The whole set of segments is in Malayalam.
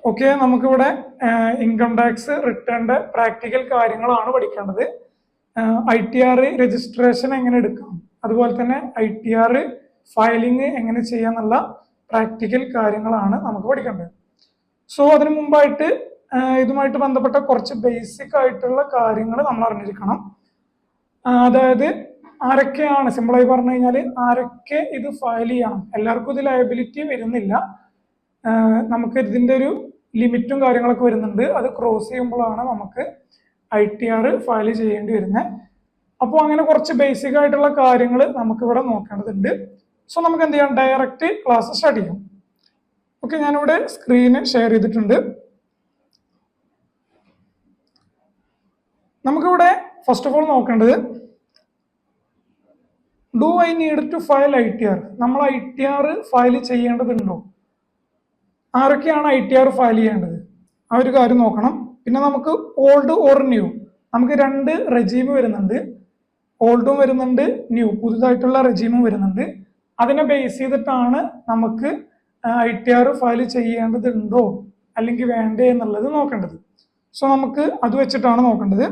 ഓക്കെ, നമുക്കിവിടെ ഇൻകം ടാക്സ് റിട്ടേണിന്റെ പ്രാക്ടിക്കൽ കാര്യങ്ങളാണ് പഠിക്കേണ്ടത്. ITR രജിസ്ട്രേഷൻ എങ്ങനെ എടുക്കാം, അതുപോലെ തന്നെ ITR ഫയലിംഗ് എങ്ങനെ ചെയ്യാന്നുള്ള പ്രാക്ടിക്കൽ കാര്യങ്ങളാണ് നമുക്ക് പഠിക്കേണ്ടത്. സോ അതിനു മുമ്പായിട്ട് ഇതുമായിട്ട് ബന്ധപ്പെട്ട കുറച്ച് ബേസിക് ആയിട്ടുള്ള കാര്യങ്ങൾ നമ്മൾ അറിഞ്ഞിരിക്കണം. അതായത് ആരൊക്കെയാണ്, സിമ്പിളായി പറഞ്ഞു കഴിഞ്ഞാൽ ആരൊക്കെ ഇത് ഫയൽ ചെയ്യണം. എല്ലാവർക്കും ഇത് ലയബിലിറ്റി വരുന്നില്ല. നമുക്ക് ഇതിന്റെ ഒരു ലിമിറ്റും കാര്യങ്ങളൊക്കെ വരുന്നുണ്ട്. അത് ക്രോസ് ചെയ്യുമ്പോഴാണ് നമുക്ക് ITR ഫയൽ ചെയ്യേണ്ടി വരുന്നത്. അപ്പോൾ അങ്ങനെ കുറച്ച് ബേസിക് ആയിട്ടുള്ള കാര്യങ്ങൾ നമുക്ക് ഇവിടെ നോക്കേണ്ടതുണ്ട്. സോ നമുക്ക് എന്ത് ചെയ്യാം, ഡയറക്റ്റ് ക്ലാസ് സ്റ്റാർട്ട് ചെയ്യാം. ഓക്കെ, ഞാനിവിടെ സ്ക്രീന് ഷെയർ ചെയ്തിട്ടുണ്ട്. നമുക്കിവിടെ ഫസ്റ്റ് ഓഫ് ഓൾ നോക്കേണ്ടത്, do I need to file ITR? നമ്മൾ ITR ഫയൽ ചെയ്യേണ്ടതുണ്ടോ? ആരൊക്കെയാണ് ITR ഫയൽ ചെയ്യേണ്ടത്, ആ ഒരു കാര്യം നോക്കണം. പിന്നെ നമുക്ക് ഓൾഡ് ഓർ ന്യൂ, നമുക്ക് രണ്ട് റെജീം വരുന്നുണ്ട്. ഓൾഡും വരുന്നുണ്ട്, ന്യൂ പുതുതായിട്ടുള്ള റെജീമും വരുന്നുണ്ട്. അതിനെ ബേസ് ചെയ്തിട്ടാണ് നമുക്ക് ITR ഫയൽ ചെയ്യേണ്ടതുണ്ടോ അല്ലെങ്കിൽ വേണ്ടേ എന്നുള്ളത് നോക്കേണ്ടത്. സോ നമുക്ക് അത് വെച്ചിട്ടാണ് നോക്കേണ്ടത്.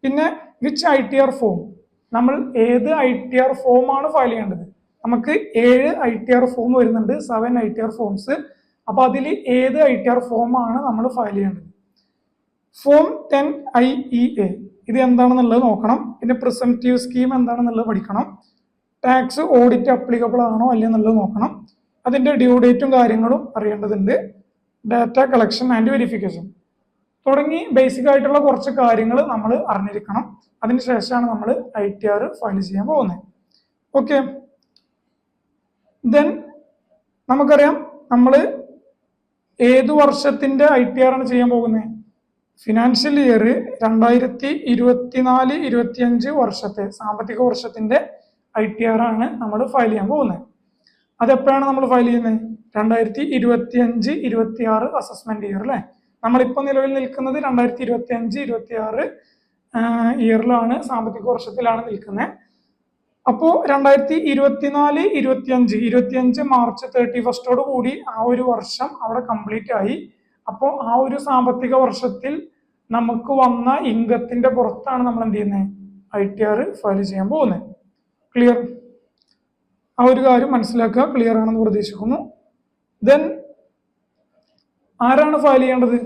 പിന്നെ വിച്ച് ITR ഫോം, നമ്മൾ ഏത് ITR ഫോമാണ് ഫയൽ ചെയ്യേണ്ടത്. നമുക്ക് 7 ITR ഫോം വരുന്നുണ്ട്, 7 ITR ഫോംസ്. അപ്പൊ അതിൽ ഏത് ITR ഫോമാണ് നമ്മൾ ഫയൽ ചെയ്യേണ്ടത്. ഫോം 10IEA ഇത് എന്താണെന്നുള്ളത് നോക്കണം. പിന്നെ പ്രിസംപ്റ്റീവ് സ്കീം എന്താണെന്നുള്ളത് പഠിക്കണം. ടാക്സ് ഓഡിറ്റ് അപ്ലിക്കബിൾ ആണോ അല്ലേ എന്നുള്ളത് നോക്കണം. അതിന്റെ ഡ്യൂ ഡേറ്റും കാര്യങ്ങളും അറിയേണ്ടതുണ്ട്. ഡാറ്റ കളക്ഷൻ ആൻഡ് വെരിഫിക്കേഷൻ തുടങ്ങി ബേസിക് ആയിട്ടുള്ള കുറച്ച് കാര്യങ്ങൾ നമ്മൾ അറിഞ്ഞിരിക്കണം. അതിനുശേഷമാണ് നമ്മൾ ITR ഫയൽ ചെയ്യാൻ പോകുന്നത്. ഓക്കെ, ദെൻ നമുക്കറിയാം നമ്മൾ ഏതു വർഷത്തിന്റെ ITR ആണ് ചെയ്യാൻ പോകുന്നത്. ഫിനാൻഷ്യൽ ഇയർ 2024-25 വർഷത്തെ സാമ്പത്തിക വർഷത്തിന്റെ ITR ആണ് നമ്മൾ ഫയൽ ചെയ്യാൻ പോകുന്നത്. അതെപ്പോഴാണ് നമ്മൾ ഫയൽ ചെയ്യുന്നത്? 2025-26 അസസ്മെന്റ് ഇയർ അല്ലെ. നമ്മളിപ്പോൾ നിലവിൽ നിൽക്കുന്നത് 2025-26 ഇയറിലാണ്, സാമ്പത്തിക വർഷത്തിലാണ് നിൽക്കുന്നത്. അപ്പോൾ 2024-25 മാർച്ച് 31 കൂടി ആ ഒരു വർഷം അവിടെ കംപ്ലീറ്റ് ആയി. അപ്പോൾ ആ ഒരു സാമ്പത്തിക വർഷത്തിൽ നമുക്ക് വന്ന ഇൻകത്തിന്റെ പുറത്താണ് നമ്മൾ എന്ത് ചെയ്യുന്നത്, ITR ഫയൽ ചെയ്യാൻ പോകുന്നത്. ക്ലിയർ? ആ ഒരു കാര്യം മനസ്സിലാക്കുക. ക്ലിയർ ആണെന്ന് പ്രതീക്ഷിക്കുന്നു. ദെൻ ആരാണ് ഫയൽ ചെയ്യേണ്ടത്?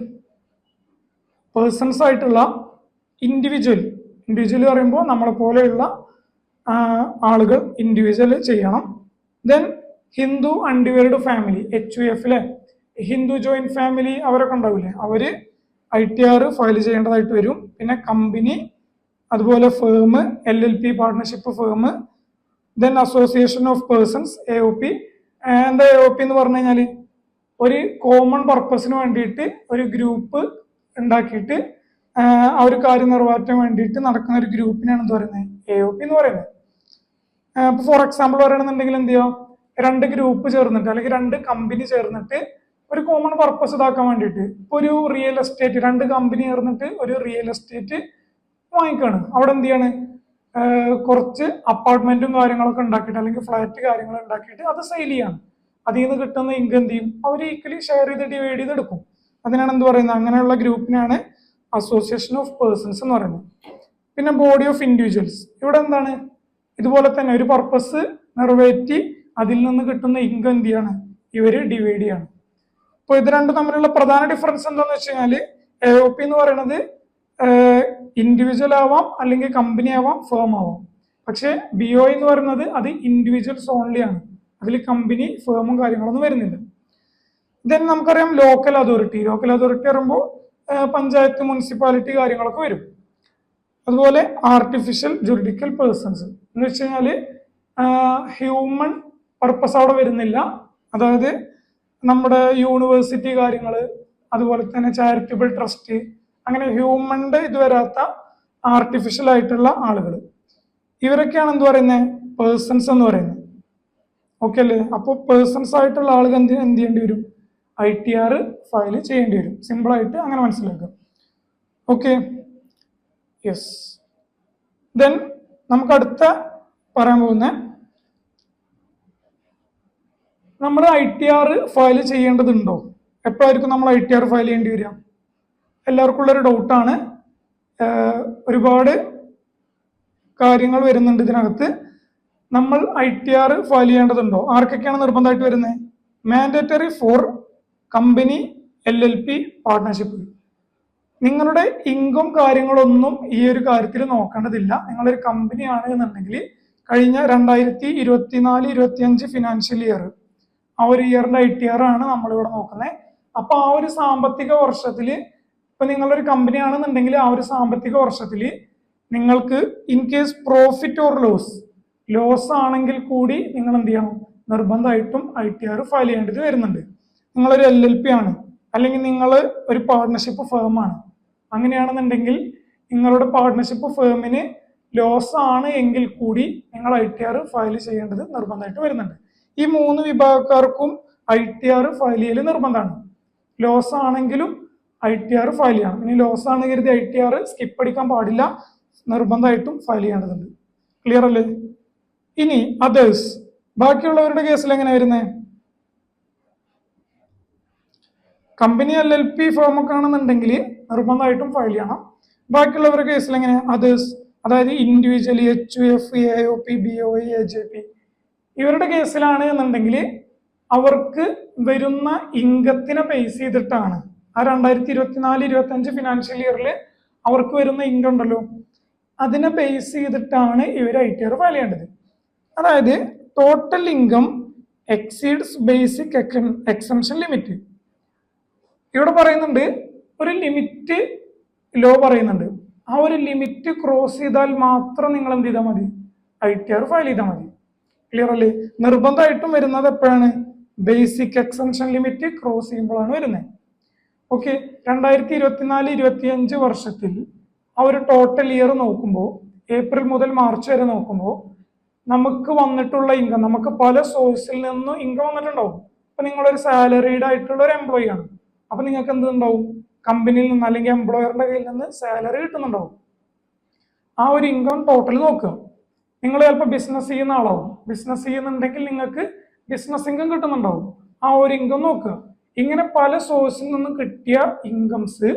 പേഴ്സൺസ് ആയിട്ടുള്ള ഇൻഡിവിജ്വൽ പറയുമ്പോൾ നമ്മളെ പോലെയുള്ള ആളുകൾ ഇൻഡിവിജ്വൽ ചെയ്യണം. Then Hindu undivided family, HUF Hindu joint family അവരൊക്കെ ഉണ്ടാവില്ലേ, അവര് ITR ഫയൽ ചെയ്യേണ്ടതായിട്ട് വരും. പിന്നെ കമ്പനി, അതുപോലെ firm, LLP partnership firm, then association of persons AOP. എന്താ AOP എന്ന് പറഞ്ഞു കഴിഞ്ഞാൽ ഒരു കോമൺ പർപ്പസിന് വേണ്ടിയിട്ട് ഒരു ഗ്രൂപ്പ് ഉണ്ടാക്കിയിട്ട് ആ ഒരു കാര്യം നിറവേറ്റാൻ വേണ്ടിയിട്ട് നടക്കുന്ന ഒരു ഗ്രൂപ്പിനാണ് എന്ത് പറയുന്നത്, AOP എന്ന് പറയുന്നത്. ഇപ്പൊ ഫോർ എക്സാമ്പിൾ പറയുകയാണെന്നുണ്ടെങ്കിൽ എന്ത് ചെയ്യാം, 2 ഗ്രൂപ്പ് ചേർന്നിട്ട് അല്ലെങ്കിൽ 2 കമ്പനി ചേർന്നിട്ട് ഒരു കോമൺ പർപ്പസ് ഇതാക്കാൻ വേണ്ടിയിട്ട്, ഇപ്പൊ ഒരു റിയൽ എസ്റ്റേറ്റ് 2 കമ്പനി ചേർന്നിട്ട് ഒരു റിയൽ എസ്റ്റേറ്റ് വാങ്ങിക്കാണ്. അവിടെ എന്ത് ചെയ്യാണ്, കുറച്ച് അപ്പാർട്ട്മെന്റും കാര്യങ്ങളൊക്കെ ഉണ്ടാക്കിയിട്ട് അല്ലെങ്കിൽ ഫ്ലാറ്റ് കാര്യങ്ങൾ ഉണ്ടാക്കിയിട്ട് അത് സെയിൽ ചെയ്യാണ്. അതിൽ നിന്ന് കിട്ടുന്ന ഇൻകം എന്ത് ചെയ്യും, അവർ ഈക്വലി ഷെയർ ചെയ്ത് ഡിവൈഡ് ചെയ്തെടുക്കും. അതിനാണ് എന്ത് പറയുന്നത്, അങ്ങനെയുള്ള ഗ്രൂപ്പിനാണ് അസോസിയേഷൻ ഓഫ് പേഴ്സൺസ് എന്ന് പറയുന്നത്. പിന്നെ ബോഡി ഓഫ് ഇൻഡിവിജ്വൽസ്, ഇവിടെ എന്താണ്, ഇതുപോലെ തന്നെ ഒരു പർപ്പസ് നിറവേറ്റി അതിൽ നിന്ന് കിട്ടുന്ന ഇൻകം എന്ത് ചെയ്യാണ്, ഇവര് ഡിവൈഡ് ചെയ്യാണ്. അപ്പോൾ ഇത് രണ്ടും തമ്മിലുള്ള പ്രധാന ഡിഫറൻസ് എന്താണെന്ന് വെച്ച് കഴിഞ്ഞാൽ AOP എന്ന് പറയുന്നത് ഇൻഡിവിജ്വൽ ആവാം, അല്ലെങ്കിൽ കമ്പനി ആവാം, ഫേം ആവാം. പക്ഷെ BOI എന്ന് പറയുന്നത് അത് ഇൻഡിവിജ്വൽസ് ഓൺലി ആണ്, അതിൽ കമ്പനി ഫേമും കാര്യങ്ങളൊന്നും വരുന്നില്ല. ദെൻ നമുക്കറിയാം ലോക്കൽ അതോറിറ്റി പറയുമ്പോൾ പഞ്ചായത്ത്, മുനിസിപ്പാലിറ്റി കാര്യങ്ങളൊക്കെ വരും. അതുപോലെ ആർട്ടിഫിഷ്യൽ ജുറിഡിക്കൽ പേഴ്സൺസ് എന്ന് വെച്ച് കഴിഞ്ഞാല് ഹ്യൂമൻ പർപ്പസ് അവിടെ വരുന്നില്ല. അതായത് നമ്മുടെ യൂണിവേഴ്സിറ്റി കാര്യങ്ങൾ, അതുപോലെ തന്നെ ചാരിറ്റബിൾ ട്രസ്റ്റ്, അങ്ങനെ ഹ്യൂമന്റെ ഇത് വരാത്ത ആർട്ടിഫിഷ്യൽ ആയിട്ടുള്ള ആളുകൾ, ഇവരൊക്കെയാണ് എന്ത് പറയുന്നത്, പേഴ്സൺസ് എന്ന് പറയുന്നത്. ഓക്കെ അല്ലേ? അപ്പോൾ പേഴ്സൺസ് ആയിട്ടുള്ള ആളുകൾ എന്ത് ചെയ്യേണ്ടി വരും, ITR ഫയൽ ചെയ്യേണ്ടി വരും. സിമ്പിൾ ആയിട്ട് അങ്ങനെ മനസ്സിലാക്കുക. Okay, yes. ദെൻ നമുക്ക് അടുത്ത പറയാൻ പോകുന്ന, നമ്മൾ ITR ഫയൽ ചെയ്യേണ്ടതുണ്ടോ എപ്പോഴായിരിക്കും നമ്മൾ ITR ഫയൽ ചെയ്യേണ്ടി വരിക? എല്ലാവർക്കും ഉള്ളൊരു ഡൗട്ടാണ്. ഒരുപാട് കാര്യങ്ങൾ വരുന്നുണ്ട് ഇതിനകത്ത്. നമ്മൾ ITR ഫയൽ ചെയ്യേണ്ടതുണ്ടോ? ആർക്കൊക്കെയാണ് നിർബന്ധമായിട്ട് വരുന്നത്? Mandatory four company, LLP, partnership. നിങ്ങളുടെ ഇൻകം കാര്യങ്ങളൊന്നും ഈ ഒരു കാര്യത്തിൽ നോക്കേണ്ടതില്ല. നിങ്ങളൊരു കമ്പനിയാണ് എന്നുണ്ടെങ്കിൽ കഴിഞ്ഞ 2024-25 ഫിനാൻഷ്യൽ ഇയർ, ആ ഒരു ഇയറിന്റെ ITR ആണ് നമ്മളിവിടെ നോക്കുന്നത്. അപ്പൊ ആ ഒരു സാമ്പത്തിക വർഷത്തിൽ, ഇപ്പൊ നിങ്ങളൊരു കമ്പനി ആണെന്നുണ്ടെങ്കിൽ ആ ഒരു സാമ്പത്തിക വർഷത്തിൽ നിങ്ങൾക്ക് in case profit or loss ആണെങ്കിൽ കൂടി നിങ്ങൾ എന്ത് ചെയ്യണം? നിർബന്ധമായിട്ടും ITR ഫയൽ ചെയ്യേണ്ടത് വരുന്നുണ്ട്. നിങ്ങളൊരു LLP ആണ്, അല്ലെങ്കിൽ നിങ്ങൾ ഒരു പാർട്ട്ണർഷിപ്പ് ഫേം ആണ്. അങ്ങനെയാണെന്നുണ്ടെങ്കിൽ നിങ്ങളുടെ പാർട്ട്ണർഷിപ്പ് ഫേമിന് ലോസ് ആണ് എങ്കിൽ കൂടി നിങ്ങൾ ITR ഫയൽ ചെയ്യേണ്ടത് നിർബന്ധമായിട്ട് വരുന്നുണ്ട്. ഈ 3 വിഭാഗക്കാർക്കും ITR ഫയൽ ചെയ്യൽ നിർബന്ധമാണ്. ലോസ് ആണെങ്കിലും ITR ഫയൽ ചെയ്യണം. ഇനി ലോസ് ആണ് കരുതി ITR സ്കിപ്പ് അടിക്കാൻ പാടില്ല, നിർബന്ധമായിട്ടും ഫയൽ ചെയ്യേണ്ടതുണ്ട്. ക്ലിയർ അല്ലേ? ഇനി അതേഴ്സ്, ബാക്കിയുള്ളവരുടെ കേസിൽ എങ്ങനെ വരുന്നത്? കമ്പനി, LLP, ഫേം ഒക്കെ ആണെന്നുണ്ടെങ്കിൽ നിർബന്ധമായിട്ടും ഫയൽ ചെയ്യണം. ബാക്കിയുള്ളവരുടെ കേസിൽ എങ്ങനെ? അതേഴ്സ്, അതായത് individually, HUF, AOP, BOI, AJP, ഇവരുടെ കേസിലാണ് എന്നുണ്ടെങ്കിൽ അവർക്ക് വരുന്ന ഇൻകത്തിനെ ബേസ് ചെയ്തിട്ടാണ്, ആ 2024-25 ഫിനാൻഷ്യൽ ഇയറിൽ അവർക്ക് വരുന്ന ഇൻകം ഉണ്ടല്ലോ, അതിനെ ബേസ് ചെയ്തിട്ടാണ് ഇവർ ITR ഫയൽ ചെയ്യേണ്ടത്. അതായത് total income exceeds basic exemption limit. ഇവിടെ പറയുന്നുണ്ട് ഒരു ലിമിറ്റ് ലോ പറയുന്നുണ്ട്. ആ ഒരു ലിമിറ്റ് ക്രോസ് ചെയ്താൽ മാത്രം നിങ്ങൾ എന്ത് ചെയ്താൽ മതി? ITR ഫയൽ ചെയ്താൽ മതി. ക്ലിയർ അല്ലേ? നിർബന്ധമായിട്ടും വരുന്നത് എപ്പോഴാണ്? ബേസിക് എക്സംഷൻ ലിമിറ്റ് ക്രോസ് ചെയ്യുമ്പോഴാണ് വരുന്നത്. ഓക്കെ, 2024-25 വർഷത്തിൽ ആ ഒരു ടോട്ടൽ ഇയർ നോക്കുമ്പോൾ, ഏപ്രിൽ മുതൽ മാർച്ച് വരെ നോക്കുമ്പോൾ നമുക്ക് വന്നിട്ടുള്ള ഇൻകം, നമുക്ക് പല സോഴ്സിൽ നിന്നും ഇൻകം വന്നിട്ടുണ്ടാവും. അപ്പൊ നിങ്ങളൊരു സാലറീഡ് ആയിട്ടുള്ള ഒരു എംപ്ലോയി ആണ്. അപ്പൊ നിങ്ങൾക്ക് എന്തുണ്ടാവും? കമ്പനിയിൽ നിന്ന് അല്ലെങ്കിൽ എംപ്ലോയറിന്റെ കയ്യിൽ നിന്ന് സാലറി കിട്ടുന്നുണ്ടാവും. ആ ഒരു ഇൻകം ടോട്ടൽ നോക്കുക. നിങ്ങൾ ചിലപ്പോൾ ബിസിനസ് ചെയ്യുന്ന ആളാവും. ബിസിനസ് ചെയ്യുന്നുണ്ടെങ്കിൽ നിങ്ങൾക്ക് ബിസിനസ് ഇൻകം കിട്ടുന്നുണ്ടാവും. ആ ഒരു ഇൻകം നോക്കുക. ഇങ്ങനെ പല സോഴ്സിൽ നിന്ന് കിട്ടിയ ഇൻകംസ്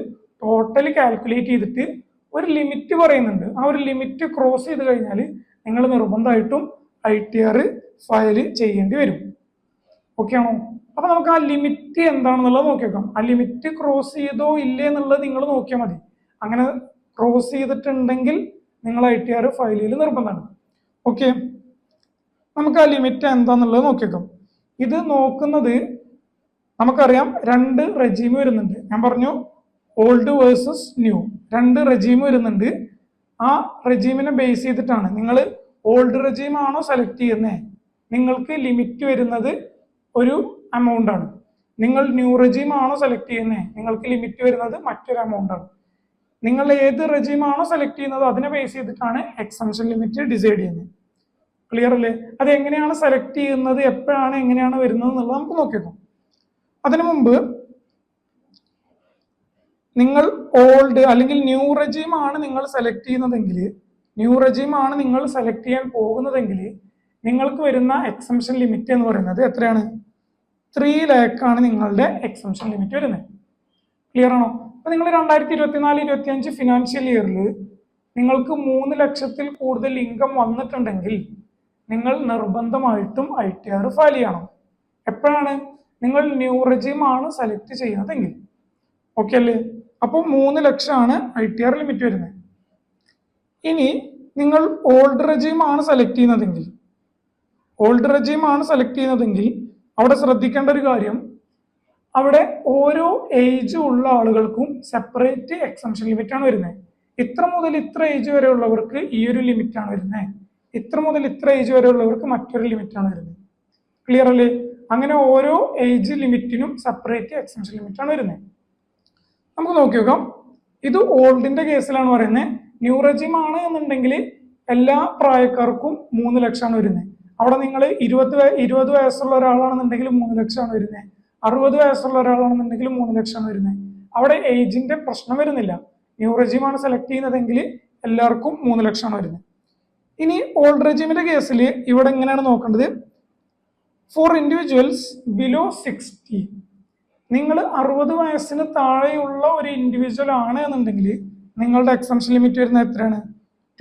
ടോട്ടൽ കാൽക്കുലേറ്റ് ചെയ്തിട്ട് ഒരു ലിമിറ്റ് പറയുന്നുണ്ട്. ആ ഒരു ലിമിറ്റ് ക്രോസ് ചെയ്ത് കഴിഞ്ഞാൽ നിങ്ങൾ നിർബന്ധമായിട്ടും ITR ഫയൽ ചെയ്യേണ്ടി വരും. ഓക്കെ ആണോ? അപ്പൊ നമുക്ക് ആ ലിമിറ്റ് എന്താണെന്നുള്ളത് നോക്കിയേക്കാം. ആ ലിമിറ്റ് ക്രോസ് ചെയ്തോ ഇല്ലേ എന്നുള്ളത് നിങ്ങൾ നോക്കിയാൽ മതി. അങ്ങനെ ക്രോസ് ചെയ്തിട്ടുണ്ടെങ്കിൽ നിങ്ങൾ ITR ഫയൽ ചെയ്യൽ നിർബന്ധമാണ്. ഓക്കെ, നമുക്ക് ആ ലിമിറ്റ് എന്താന്നുള്ളത് നോക്കിയേക്കാം. ഇത് നോക്കുന്നത് നമുക്കറിയാം 2 റെജീം വരുന്നുണ്ട്. ഞാൻ പറഞ്ഞു ഓൾഡ് വേഴ്സസ് ന്യൂ, 2 റെജീം വരുന്നുണ്ട്. ആ റെജീമിനെ ബേസ് ചെയ്തിട്ടാണ് നിങ്ങൾ ഓൾഡ് റെജീം ആണോ സെലക്ട് ചെയ്യുന്നത്, നിങ്ങൾക്ക് ലിമിറ്റ് വരുന്നത് ഒരു എമൗണ്ട് ആണ്. നിങ്ങൾ ന്യൂ റെജീം ആണോ സെലക്ട് ചെയ്യുന്നത്, നിങ്ങൾക്ക് ലിമിറ്റ് വരുന്നത് മറ്റൊരു എമൗണ്ട് ആണ്. നിങ്ങൾ ഏത് റെജീം ആണോ സെലക്ട് ചെയ്യുന്നത് അതിനെ ബേസ് ചെയ്തിട്ടാണ് എക്സംഷൻ ലിമിറ്റ് ഡിസൈഡ് ചെയ്യുന്നത്. ക്ലിയർ അല്ലേ? അത് എങ്ങനെയാണ് സെലക്ട് ചെയ്യുന്നത്, എപ്പോഴാണ്, എങ്ങനെയാണ് വരുന്നത് എന്നുള്ളത് നമുക്ക് നോക്കിയേക്കാം. അതിനു മുമ്പ് നിങ്ങൾ ഓൾഡ് അല്ലെങ്കിൽ ന്യൂ റെജീം ആണ് നിങ്ങൾ സെലക്ട് ചെയ്യുന്നതെങ്കിൽ, ന്യൂ റെജീം ആണ് നിങ്ങൾ സെലക്ട് ചെയ്യാൻ പോകുന്നതെങ്കിൽ നിങ്ങൾക്ക് വരുന്ന എക്സംഷൻ ലിമിറ്റ് എന്ന് പറയുന്നത് എത്രയാണ്? 3 lakh ആണ് നിങ്ങളുടെ എക്സംഷൻ ലിമിറ്റ് വരുന്നത്. ക്ലിയർ ആണോ? അപ്പൊ നിങ്ങൾ 2024-25 ഫിനാൻഷ്യൽ ഇയറിൽ നിങ്ങൾക്ക് 3 ലക്ഷത്തിൽ കൂടുതൽ ഇൻകം വന്നിട്ടുണ്ടെങ്കിൽ നിങ്ങൾ നിർബന്ധമായിട്ടും ITR ഫയൽ ചെയ്യണം. എപ്പോഴാണ്? നിങ്ങൾ ന്യൂ റെജീം ആണ് സെലക്ട് ചെയ്യുന്നതെങ്കിൽ. ഓക്കെ അല്ലേ? അപ്പോൾ 3 ലക്ഷമാണ് ITR ലിമിറ്റ് വരുന്നത്. ഇനി നിങ്ങൾ ഓൾഡ് റെജീം ആണ് സെലക്ട് ചെയ്യുന്നതെങ്കിൽ, അവിടെ ശ്രദ്ധിക്കേണ്ട ഒരു കാര്യം, അവിടെ ഓരോ ഏജ് ഉള്ള ആളുകൾക്കും സെപ്പറേറ്റ് എക്സംഷൻ ലിമിറ്റ് ആണ് വരുന്നത്. ഇത്ര മുതൽ ഇത്ര ഏജ് വരെ ഉള്ളവർക്ക് ഈ ഒരു ലിമിറ്റ് ആണ് വരുന്നത്, ഇത്ര മുതൽ ഇത്ര ഏജ് വരെ ഉള്ളവർക്ക് മറ്റൊരു ലിമിറ്റ് ആണ് വരുന്നത്. ക്ലിയർ അല്ലേ? അങ്ങനെ ഓരോ ഏജ് ലിമിറ്റിനും സെപ്പറേറ്റ് എക്സംഷൻ ലിമിറ്റ് ആണ് വരുന്നത്. നമുക്ക് നോക്കി നോക്കാം. ഇത് ഓൾഡിന്റെ കേസിലാണ് പറയുന്നത്. ന്യൂ റെജീം ആണ് എന്നുണ്ടെങ്കിൽ എല്ലാ പ്രായക്കാർക്കും 3 ലക്ഷമാണ് വരുന്നത്. അവിടെ നിങ്ങൾ 20 വയസ്സുള്ള ഒരാളാണെന്നുണ്ടെങ്കിൽ 3 ലക്ഷമാണ് വരുന്നത്. 60 വയസ്സുള്ള ഒരാളാണെന്നുണ്ടെങ്കിൽ 3 ലക്ഷമാണ് വരുന്നത്. അവിടെ ഏജിന്റെ പ്രശ്നം വരുന്നില്ല. ന്യൂ റെജീം ആണ് സെലക്ട് ചെയ്യുന്നതെങ്കിൽ എല്ലാവർക്കും 3 ലക്ഷമാണ് വരുന്നത്. ഇനി ഓൾഡ് റെജീമിന്റെ കേസിൽ ഇവിടെ എങ്ങനെയാണ് നോക്കേണ്ടത്? ഫോർ ഇൻഡിവിജ്വൽസ് ബിലോ 60, നിങ്ങൾ 60 വയസ്സിന് താഴെയുള്ള ഒരു ഇൻഡിവിജ്വൽ ആണ് എന്നുണ്ടെങ്കിൽ നിങ്ങളുടെ എക്സംഷൻ ലിമിറ്റ് വരുന്നത് എത്രയാണ്?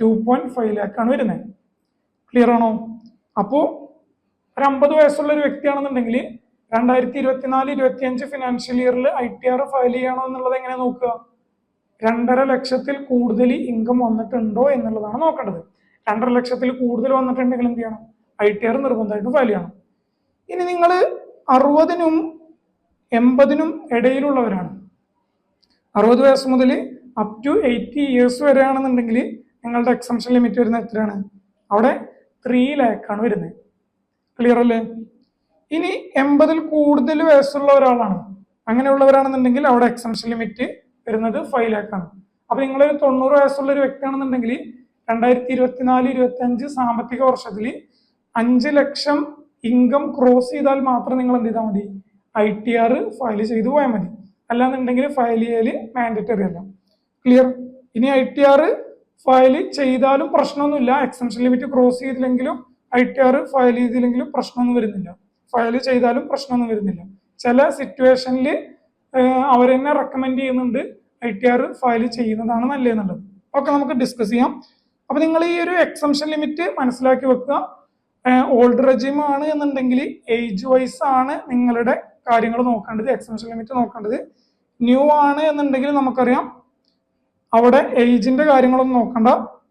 2.5 ലാക്ക് ആണ് വരുന്നത്. ക്ലിയർ ആണോ? അപ്പോൾ ഒരു 50 വയസ്സുള്ള ഒരു വ്യക്തിയാണെന്നുണ്ടെങ്കിൽ 2024-25 ഫിനാൻഷ്യൽ ഇയറിൽ ITR ഫയൽ ചെയ്യണോ എന്നുള്ളത് എങ്ങനെ നോക്കുക? 2.5 ലക്ഷത്തിൽ കൂടുതൽ ഇൻകം വന്നിട്ടുണ്ടോ എന്നുള്ളതാണ് നോക്കേണ്ടത്. 2.5 ലക്ഷത്തിൽ കൂടുതൽ വന്നിട്ടുണ്ടെങ്കിൽ എന്ത് ചെയ്യണം? ITR നിർബന്ധമായിട്ടും ഫയൽ ചെയ്യണം. ഇനി നിങ്ങൾ 60-നും 80-നും ഇടയിലുള്ളവരാണ്, 60 വയസ്സ് മുതൽ അപ് ടു 80 ഇയേഴ്സ് വരെയാണെന്നുണ്ടെങ്കിൽ നിങ്ങളുടെ എക്സംഷൻ ലിമിറ്റ് വരുന്നത് എത്രയാണ്? അവിടെ 3 ലാക്ക് ആണ് വരുന്നത്. ക്ലിയർ അല്ലേ? ഇനി 80-ൽ കൂടുതൽ വയസ്സുള്ള ഒരാളാണ്, അങ്ങനെയുള്ളവരാണെന്നുണ്ടെങ്കിൽ അവിടെ എക്സംഷൻ ലിമിറ്റ് വരുന്നത് 5 ലാക്ക് ആണ്. അപ്പൊ നിങ്ങളൊരു 90 വയസ്സുള്ള ഒരു വ്യക്തിയാണെന്നുണ്ടെങ്കിൽ 2024-25 സാമ്പത്തിക വർഷത്തിൽ 5 ലക്ഷം ഇൻകം ക്രോസ് ചെയ്താൽ മാത്രം നിങ്ങൾ എന്ത് ചെയ്താൽ മതി? ITR ഫയൽ ചെയ്തു പോയാൽ മതി. അല്ലാന്നുണ്ടെങ്കിൽ ഫയൽ ചെയ്യൽ മാൻഡറ്ററി അല്ല. ക്ലിയർ? ഇനി ITR ഫയൽ ചെയ്താലും പ്രശ്നമൊന്നുമില്ല, എക്സംഷൻ ലിമിറ്റ് ക്രോസ് ചെയ്തില്ലെങ്കിലും ITR ഫയൽ ചെയ്തില്ലെങ്കിലും പ്രശ്നമൊന്നും വരുന്നില്ല, ഫയൽ ചെയ്താലും പ്രശ്നമൊന്നും വരുന്നില്ല. ചില സിറ്റുവേഷനിൽ അവർ തന്നെ റെക്കമെൻഡ് ചെയ്യുന്നുണ്ട് ITR ഫയൽ ചെയ്യുന്നതാണ് നല്ലതെന്നുള്ളത്. ഓക്കെ, നമുക്ക് ഡിസ്കസ് ചെയ്യാം. അപ്പൊ നിങ്ങൾ ഈ ഒരു എക്സംഷൻ ലിമിറ്റ് മനസ്സിലാക്കി വെക്കുക. ഓൾഡ് റെജിം ആണ് എന്നുണ്ടെങ്കിൽ ഏജ് വൈസ് ആണ് നിങ്ങളുടെ കാര്യങ്ങൾ നോക്കേണ്ടത്, എക്സംഷൻ ലിമിറ്റ് നോക്കേണ്ടത്. ന്യൂ ആണ് എന്നുണ്ടെങ്കിൽ നമുക്കറിയാം അവിടെ ഏജിന്റെ കാര്യങ്ങളൊന്നും നോക്കണ്ട.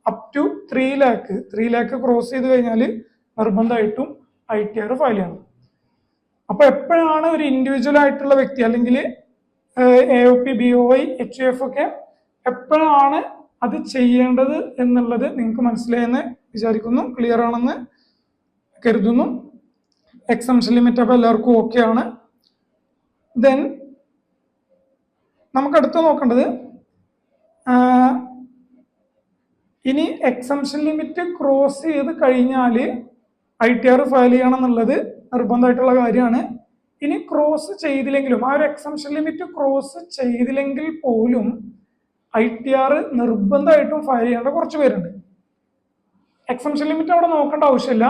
അപ് ടു 3 ലാക്ക് ക്രോസ് ചെയ്ത് കഴിഞ്ഞാൽ നിർബന്ധമായിട്ടും ITR ഫയൽ ചെയ്യണം. അപ്പൊ എപ്പോഴാണ് ഒരു ഇൻഡിവിജ്വൽ ആയിട്ടുള്ള വ്യക്തി അല്ലെങ്കിൽ AOP, BOI, HUF ഒക്കെ എപ്പോഴാണ് അത് ചെയ്യേണ്ടത് എന്നുള്ളത് നിങ്ങൾക്ക് മനസ്സിലായെന്ന് വിചാരിക്കുന്നു. ക്ലിയർ ആണെന്ന് കരുതുന്നു. എക്സംഷൻ ലിമിറ്റ് അപ്പൊ എല്ലാവർക്കും ഓക്കെ ആണ്. ദെൻ നമുക്ക് അടുത്ത് നോക്കേണ്ടത്, ഇനി എക്സംഷൻ ലിമിറ്റ് ക്രോസ് ചെയ്ത് കഴിഞ്ഞാൽ ITR ഫയൽ ചെയ്യണം എന്നുള്ളത് നിർബന്ധമായിട്ടുള്ള കാര്യമാണ്. ഇനി ക്രോസ് ചെയ്തില്ലെങ്കിലും, ആ ഒരു എക്സംഷൻ ലിമിറ്റ് ക്രോസ് ചെയ്തില്ലെങ്കിൽ പോലും ITR നിർബന്ധമായിട്ടും ഫയൽ ചെയ്യേണ്ട കുറച്ച് പേരുണ്ട്. എക്സംഷൻ ലിമിറ്റ് അവിടെ നോക്കേണ്ട ആവശ്യമില്ല.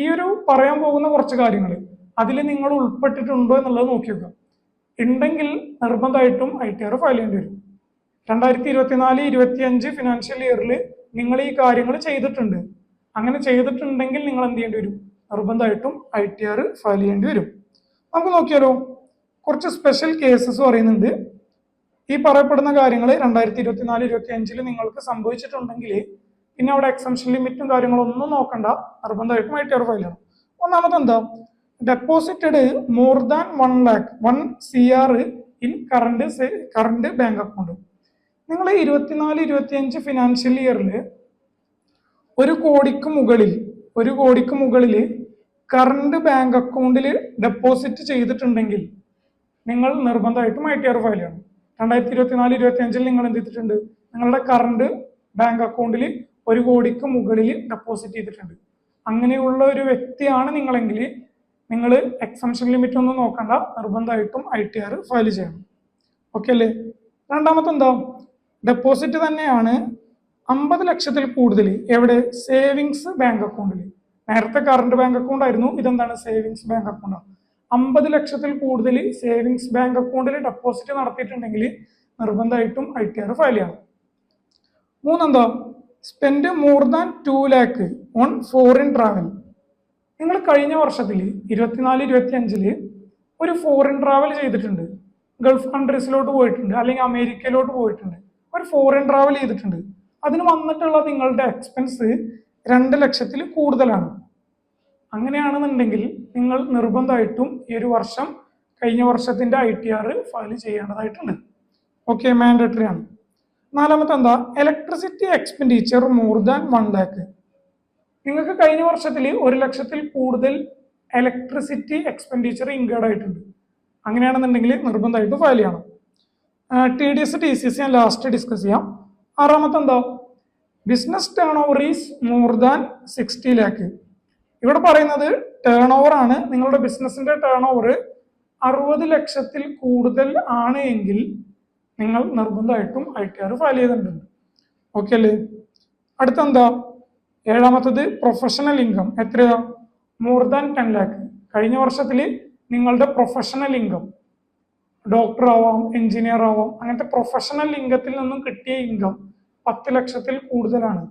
ഈ ഒരു പറയാൻ പോകുന്ന കുറച്ച് കാര്യങ്ങൾ അതിൽ നിങ്ങൾ ഉൾപ്പെട്ടിട്ടുണ്ടോ എന്നുള്ളത് നോക്കി വെക്കുക. ഉണ്ടെങ്കിൽ നിർബന്ധമായിട്ടും ITR ഫയൽ ചെയ്യേണ്ടി വരും. 2024-25 ഫിനാൻഷ്യൽ ഇയറിൽ നിങ്ങൾ ഈ കാര്യങ്ങൾ ചെയ്തിട്ടുണ്ട്. അങ്ങനെ ചെയ്തിട്ടുണ്ടെങ്കിൽ നിങ്ങൾ എന്ത് ചെയ്യേണ്ടി വരും? നിർബന്ധമായിട്ടും ITR ഫയൽ ചെയ്യേണ്ടി വരും. നമുക്ക് നോക്കിയാലോ, കുറച്ച് സ്പെഷ്യൽ കേസസ് പറയുന്നുണ്ട്. ഈ പറയപ്പെടുന്ന കാര്യങ്ങൾ 2024-25 നിങ്ങൾക്ക് സംഭവിച്ചിട്ടുണ്ടെങ്കിൽ പിന്നെ അവിടെ എക്സംഷൻ ലിമിറ്റും കാര്യങ്ങളൊന്നും നോക്കണ്ട, നിർബന്ധമായിട്ടും ITR ഫയൽ ചെയ്യണം. ഒന്നാമത് എന്താ? Deposited more than 1 CR in current bank account. നിങ്ങൾ 24-25 ഫിനാൻഷ്യൽ ഇയറിൽ 1 കോടിക്ക് മുകളിൽ കറണ്ട് ബാങ്ക് അക്കൗണ്ടിൽ ഡെപ്പോസിറ്റ് ചെയ്തിട്ടുണ്ടെങ്കിൽ നിങ്ങൾ നിർബന്ധമായിട്ടും ITR ഫയൽ ചെയ്യണം. 2024-25 നിങ്ങൾ എന്ത് ചെയ്തിട്ടുണ്ട്? നിങ്ങളുടെ കറണ്ട് ബാങ്ക് അക്കൗണ്ടിൽ 1 കോടിക്ക് മുകളിൽ ഡെപ്പോസിറ്റ് ചെയ്തിട്ടുണ്ട്. അങ്ങനെയുള്ള ഒരു വ്യക്തിയാണ് നിങ്ങളെങ്കിൽ നിങ്ങൾ എക്സംഷൻ ലിമിറ്റ് ഒന്നും നോക്കണ്ട, നിർബന്ധമായിട്ടും ITR ഫയൽ ചെയ്യണം. ഓക്കെ അല്ലേ? രണ്ടാമത്തെ എന്താ? ഡെപ്പോസിറ്റ് തന്നെയാണ് 50 ലക്ഷത്തിൽ കൂടുതൽ എവിടെ? സേവിങ്സ് ബാങ്ക് അക്കൗണ്ടിൽ. നേരത്തെ കറണ്ട് ബാങ്ക് അക്കൗണ്ട് ആയിരുന്നു, ഇതെന്താണ്? Savings bank account. 50 ലക്ഷത്തിൽ കൂടുതൽ സേവിങ്സ് ബാങ്ക് അക്കൗണ്ടിൽ ഡെപ്പോസിറ്റ് നടത്തിയിട്ടുണ്ടെങ്കിൽ നിർബന്ധമായിട്ടും ITR ഫയൽ ചെയ്യണം. മൂന്നെന്താ? Spend more than 2 lakh on foreign travel. നിങ്ങൾ കഴിഞ്ഞ വർഷത്തിൽ 24-25 ഒരു ഫോറിൻ ട്രാവൽ ചെയ്തിട്ടുണ്ട്, ഗൾഫ് കൺട്രീസിലോട്ട് പോയിട്ടുണ്ട്, അല്ലെങ്കിൽ അമേരിക്കയിലോട്ട് പോയിട്ടുണ്ട്, ഒരു ഫോറിൻ ട്രാവൽ ചെയ്തിട്ടുണ്ട്. അതിന് വന്നിട്ടുള്ള നിങ്ങളുടെ എക്സ്പെൻസ് 2 ലക്ഷത്തിൽ കൂടുതലാണ്. അങ്ങനെയാണെന്നുണ്ടെങ്കിൽ നിങ്ങൾ നിർബന്ധമായിട്ടും ഈ ഒരു വർഷം കഴിഞ്ഞ വർഷത്തിന്റെ ITR ഫയൽ ചെയ്യേണ്ടതായിട്ടുണ്ട്. ഓക്കെ, മാൻഡേറ്ററി ആണ്. നാലാമത്തെ എന്താ? Electricity expenditure more than 1 lakh. നിങ്ങൾക്ക് കഴിഞ്ഞ വർഷത്തിൽ 1 ലക്ഷത്തിൽ കൂടുതൽ ഇലക്ട്രിസിറ്റി എക്സ്പെൻഡിച്ചർ ഇൻകേർഡ് ആയിട്ടുണ്ട്. അങ്ങനെയാണെന്നുണ്ടെങ്കിൽ നിർബന്ധമായിട്ടും ഫയൽ ചെയ്യണം. TDS TCS ഞാൻ ലാസ്റ്റ് ഡിസ്കസ് ചെയ്യാം. ആറാമത്തെ എന്താ? Business turn over is more than 60 lakh. ഇവിടെ പറയുന്നത് ടേൺ ഓവർ ആണ്. നിങ്ങളുടെ ബിസിനസിന്റെ ടേൺ ഓവർ 60 ലക്ഷത്തിൽ കൂടുതൽ ആണ് എങ്കിൽ നിങ്ങൾ നിർബന്ധമായിട്ടും ITR ഫയൽ ചെയ്തിട്ടുണ്ട്. ഓക്കെ അല്ലേ? അടുത്തെന്താ? ഏഴാമത്തത് പ്രൊഫഷണൽ ഇൻകം. എത്രയാ? More than 10 lakh. കഴിഞ്ഞ വർഷത്തിൽ നിങ്ങളുടെ പ്രൊഫഷണൽ ഇൻകം ഡോക്ടർ ആവാം, എഞ്ചിനീയർ ആവാം, അങ്ങനത്തെ പ്രൊഫഷണൽ ഇൻകത്തിൽ നിന്നും കിട്ടിയ ഇൻകം 10 ലക്ഷത്തിൽ കൂടുതലാണ്,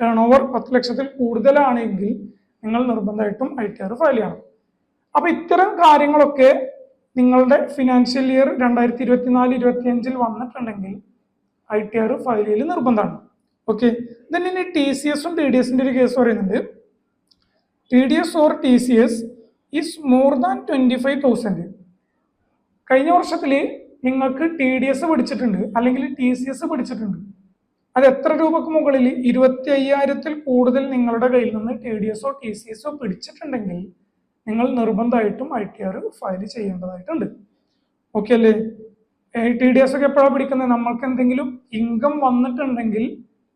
ടേൺ ഓവർ 10 ലക്ഷത്തിൽ കൂടുതലാണെങ്കിൽ നിങ്ങൾ നിർബന്ധമായിട്ടും ITR ഫയൽ ചെയ്യണം. അപ്പൊ ഇത്തരം കാര്യങ്ങളൊക്കെ നിങ്ങളുടെ ഫിനാൻഷ്യൽ ഇയർ 2024-25 വന്നിട്ടുണ്ടെങ്കിൽ ITR ഫയൽ ചെയ്യൽ നിർബന്ധമാണ്. ഓക്കെ, ദെൻ ഇനി TCS ഉം TDS-ന്റെ ഒരു കേസ് പറയുന്നുണ്ട്. TDS or TCS is more than 25,000. കഴിഞ്ഞ വർഷത്തിൽ നിങ്ങൾക്ക് TDS പിടിച്ചിട്ടുണ്ട് അല്ലെങ്കിൽ TCS പിടിച്ചിട്ടുണ്ട്, അത് എത്ര രൂപക്ക് മുകളിൽ 25,000-ൽ കൂടുതൽ നിങ്ങളുടെ കയ്യിൽ നിന്ന് TDS ഓ TCS ഓ പിടിച്ചിട്ടുണ്ടെങ്കിൽ നിങ്ങൾ നിർബന്ധമായിട്ടും ITR ഫയൽ ചെയ്യേണ്ടതായിട്ടുണ്ട്. ഓക്കെ അല്ലേ? TDS ഒക്കെ എപ്പോഴാണ് പിടിക്കുന്നത്? നമ്മൾക്ക് എന്തെങ്കിലും ഇൻകം വന്നിട്ടുണ്ടെങ്കിൽ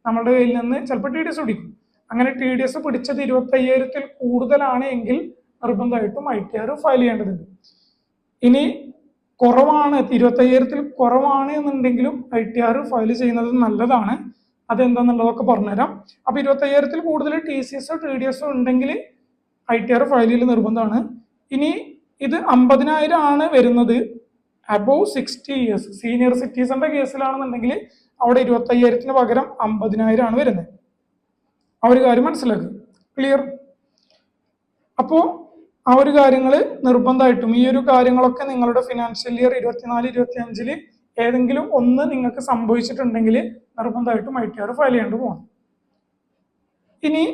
നമ്മുടെ കയ്യിൽ നിന്ന് ചിലപ്പോൾ TDS പിടിക്കും. അങ്ങനെ TDS പിടിച്ചത് 25,000-ൽ കൂടുതലാണ് എങ്കിൽ നിർബന്ധമായിട്ടും ITR ഫയൽ ചെയ്യേണ്ടതുണ്ട്. ഇനി കുറവാണ്, 25,000-ൽ കുറവാണ് എന്നുണ്ടെങ്കിലും ITR ഫയൽ ചെയ്യുന്നത് നല്ലതാണ്. അതെന്താന്നുള്ളതൊക്കെ പറഞ്ഞുതരാം. അപ്പൊ 25,000-ൽ കൂടുതൽ TCS ഓ TDS ഓ ഉണ്ടെങ്കിൽ ITR ഫയൽ ചെയ്യൽ നിർബന്ധമാണ്. ഇനി ഇത് 50,000 ആണ് വരുന്നത് അബോവ് 60 ഇയേഴ്സ്, സീനിയർ സിറ്റിസന്റെ കേസിലാണെന്നുണ്ടെങ്കിൽ അവിടെ 25,000-ന് പകരം 50,000 ആണ് വരുന്നത്. ആ ഒരു കാര്യം മനസ്സിലാക്കുക. ക്ലിയർ? അപ്പോ ആ ഒരു കാര്യങ്ങൾ നിർബന്ധമായിട്ടും ഈ ഒരു കാര്യങ്ങളൊക്കെ നിങ്ങളുടെ ഫിനാൻഷ്യൽ ഇയർ 24-25-ൽ ഏതെങ്കിലും ഒന്ന് നിങ്ങൾക്ക് സംഭവിച്ചിട്ടുണ്ടെങ്കിൽ നിർബന്ധമായിട്ടും ITR ഫയൽ ചെയ്യേണ്ടി പോകണം. ഇനി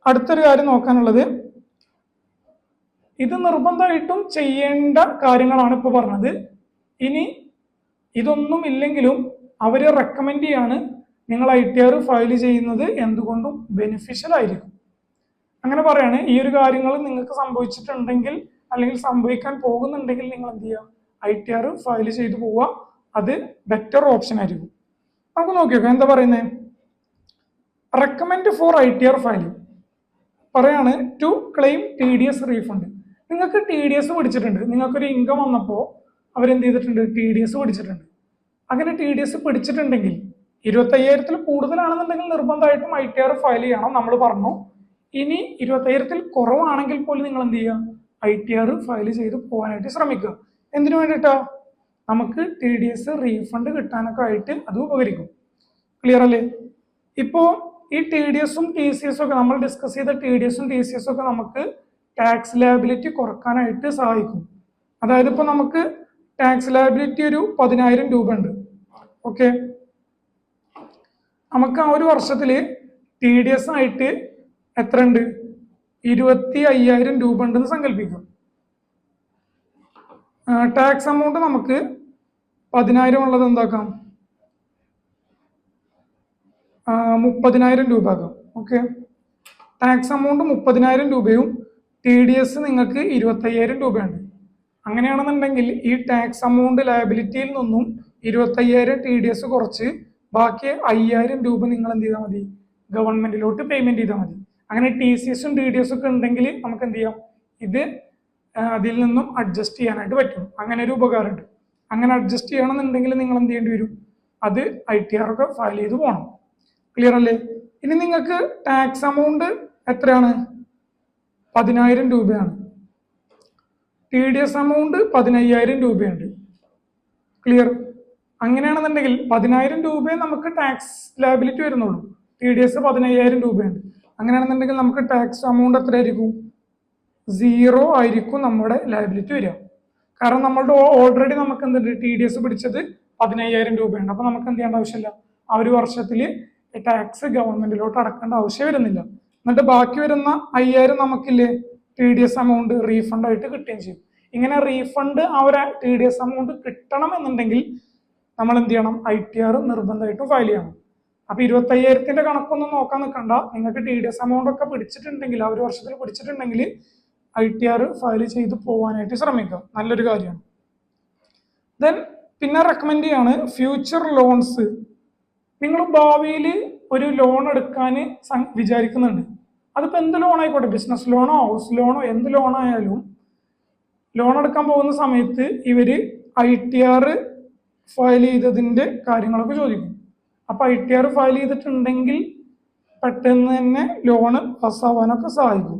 അടുത്തൊരു കാര്യം നോക്കാനുള്ളത്, ഇത് നിർബന്ധമായിട്ടും ചെയ്യേണ്ട കാര്യങ്ങളാണ് ഇപ്പൊ പറഞ്ഞത്. ഇനി ഇതൊന്നും ഇല്ലെങ്കിലും അവര് റെക്കമെൻഡ് ചെയ്യാണ് നിങ്ങൾ ITR ഫയൽ ചെയ്യുന്നത് എന്തുകൊണ്ടും ബെനിഫിഷ്യൽ ആയിരിക്കും. അങ്ങനെ പറയാണ്, ഈ ഒരു കാര്യങ്ങൾ നിങ്ങൾക്ക് സംഭവിച്ചിട്ടുണ്ടെങ്കിൽ അല്ലെങ്കിൽ സംഭവിക്കാൻ പോകുന്നുണ്ടെങ്കിൽ നിങ്ങൾ എന്ത് ചെയ്യുക, ITR ഫയൽ ചെയ്തു പോവുക, അത് ബെറ്റർ ഓപ്ഷൻ ആയിരിക്കും. നമുക്ക് നോക്കിയോക്കാം എന്താ പറയുന്നത്. റെക്കമെൻഡ് ഫോർ ITR ഫയലിംഗ് പറയാണ് ടു ക്ലെയിം TDS റീഫണ്ട്. നിങ്ങൾക്ക് TDS പിടിച്ചിട്ടുണ്ട്, നിങ്ങൾക്കൊരു ഇൻകം വന്നപ്പോൾ അവരെന്ത് ചെയ്തിട്ടുണ്ട്, TDS പിടിച്ചിട്ടുണ്ട്. അങ്ങനെ TDS പിടിച്ചിട്ടുണ്ടെങ്കിൽ 25,000-ൽ കൂടുതലാണെന്നുണ്ടെങ്കിൽ നിർബന്ധമായിട്ടും ITR ഫയൽ ചെയ്യണം, നമ്മൾ പറഞ്ഞു. ഇനി 25,000-ൽ കുറവാണെങ്കിൽ പോലും നിങ്ങൾ എന്ത് ചെയ്യുക, ITR ഫയൽ ചെയ്ത് പോകാനായിട്ട് ശ്രമിക്കുക. എന്തിനു വേണ്ടിയിട്ടാ? നമുക്ക് TDS റീഫണ്ട് കിട്ടാനൊക്കെ ആയിട്ട് അത് ഉപകരിക്കും. ക്ലിയർ അല്ലേ? ഇപ്പോ ഈ TDS ഉം TCS ഒക്കെ നമ്മൾ ഡിസ്കസ് ചെയ്ത TDS ഉം TCS ഒക്കെ നമുക്ക് ടാക്സ് ലയബിലിറ്റി കുറക്കാനായിട്ട് സഹായിക്കും. അതായത് ഇപ്പൊ നമുക്ക് ടാക്സ് ലയബിലിറ്റി ഒരു 10,000 രൂപ ഉണ്ട്. ഓക്കെ, നമുക്ക് ആ ഒരു വർഷത്തില് TDS ആയിട്ട് എത്ര ഉണ്ട്, 25,000 രൂപ ഉണ്ടെന്ന് സങ്കല്പിക്കും. ടാക്സ് എമൗണ്ട് നമുക്ക് 10,000 ഉള്ളത് എന്താക്കാം, 30,000 രൂപ ആക്കാം. ഓക്കെ, ടാക്സ് എമൗണ്ട് 30,000 രൂപയും TDS നിങ്ങൾക്ക് 25,000 രൂപയുണ്ട്. അങ്ങനെയാണെന്നുണ്ടെങ്കിൽ ഈ ടാക്സ് എമൗണ്ട് ലയബിലിറ്റിയിൽ നിന്നും 25,000 TDS കുറച്ച് ബാക്കി 5,000 രൂപ നിങ്ങൾ എന്ത് ചെയ്താൽ മതി, ഗവൺമെന്റിലോട്ട് പേയ്മെന്റ് ചെയ്താൽ മതി. അങ്ങനെ TCS ഉം TDS ഒക്കെ ഉണ്ടെങ്കിൽ നമുക്ക് എന്ത് ചെയ്യാം, ഇത് അതിൽ നിന്നും അഡ്ജസ്റ്റ് ചെയ്യാനായിട്ട് പറ്റും. അങ്ങനെ ഒരു ഉപകാരമുണ്ട്. അങ്ങനെ അഡ്ജസ്റ്റ് ചെയ്യണമെന്നുണ്ടെങ്കിൽ നിങ്ങൾ എന്ത് ചെയ്യേണ്ടി വരും, അത് ITR ഒക്കെ ഫയൽ ചെയ്ത് പോകണം. ക്ലിയർ അല്ലേ? ഇനി നിങ്ങൾക്ക് ടാക്സ് എമൗണ്ട് എത്രയാണ്, 10,000 രൂപയാണ്. TDS എമൗണ്ട് 15,000 രൂപയുണ്ട്. ക്ലിയർ? അങ്ങനെയാണെന്നുണ്ടെങ്കിൽ 10,000 രൂപയെ നമുക്ക് ടാക്സ് ലയബിലിറ്റി വരുന്നുള്ളൂ, TDS 15,000 രൂപയുണ്ട്. അങ്ങനെയാണെന്നുണ്ടെങ്കിൽ നമുക്ക് ടാക്സ് എമൗണ്ട് എത്രയായിരിക്കും, 0 ആയിരിക്കും നമ്മുടെ ലയബിലിറ്റി വരിക. കാരണം നമ്മളുടെ ഓൾറെഡി നമുക്ക് എന്തുണ്ട്, TDS പിടിച്ചത് 15,000 രൂപയുണ്ട്. അപ്പൊ നമുക്ക് എന്ത് ചെയ്യേണ്ട ആവശ്യമില്ല, ആ ഒരു വർഷത്തിൽ ടാക്സ് ഗവൺമെന്റിലോട്ട് അടക്കേണ്ട ആവശ്യം വരുന്നില്ല. എന്നിട്ട് ബാക്കി വരുന്ന 5,000 നമുക്കില്ലേ TDS എമൗണ്ട് റീഫണ്ട് ആയിട്ട് കിട്ടുകയും ചെയ്യും. ഇങ്ങനെ റീഫണ്ട് ആ ഒരു TDS എമൗണ്ട് കിട്ടണം എന്നുണ്ടെങ്കിൽ നമ്മൾ എന്ത് ചെയ്യണം, ITR നിർബന്ധമായിട്ടും ഫയൽ ചെയ്യണം. അപ്പൊ 25,000-ന്റെ കണക്കൊന്നും നോക്കാൻ നിൽക്കണ്ട, നിങ്ങൾക്ക് TDS എമൗണ്ട് ഒക്കെ പിടിച്ചിട്ടുണ്ടെങ്കിൽ, ആ ഒരു വർഷത്തിൽ പിടിച്ചിട്ടുണ്ടെങ്കിൽ ITR ഫയൽ ചെയ്ത് പോകാനായിട്ട് ശ്രമിക്കുക. നല്ലൊരു കാര്യമാണ്. ദെൻ പിന്നെ റെക്കമെൻഡ് ചെയ്യാണ് ഫ്യൂച്ചർ ലോൺസ്. നിങ്ങൾ ഭാവിയിൽ ഒരു ലോൺ എടുക്കാൻ വിചാരിക്കുന്നുണ്ട്, അതിപ്പോ എന്ത് ലോൺ ആയിക്കോട്ടെ, ബിസിനസ് ലോണോ ഹൗസ് ലോണോ എന്ത് ലോണായാലും ലോൺ എടുക്കാൻ പോകുന്ന സമയത്ത് ഇവര് ITR ഫയൽ ചെയ്തതിന്റെ കാര്യങ്ങളൊക്കെ ചോദിക്കും. അപ്പൊ ITR ഫയൽ ചെയ്തിട്ടുണ്ടെങ്കിൽ പെട്ടെന്ന് തന്നെ ലോണ് പാസ്സാവാനൊക്കെ സഹായിക്കും.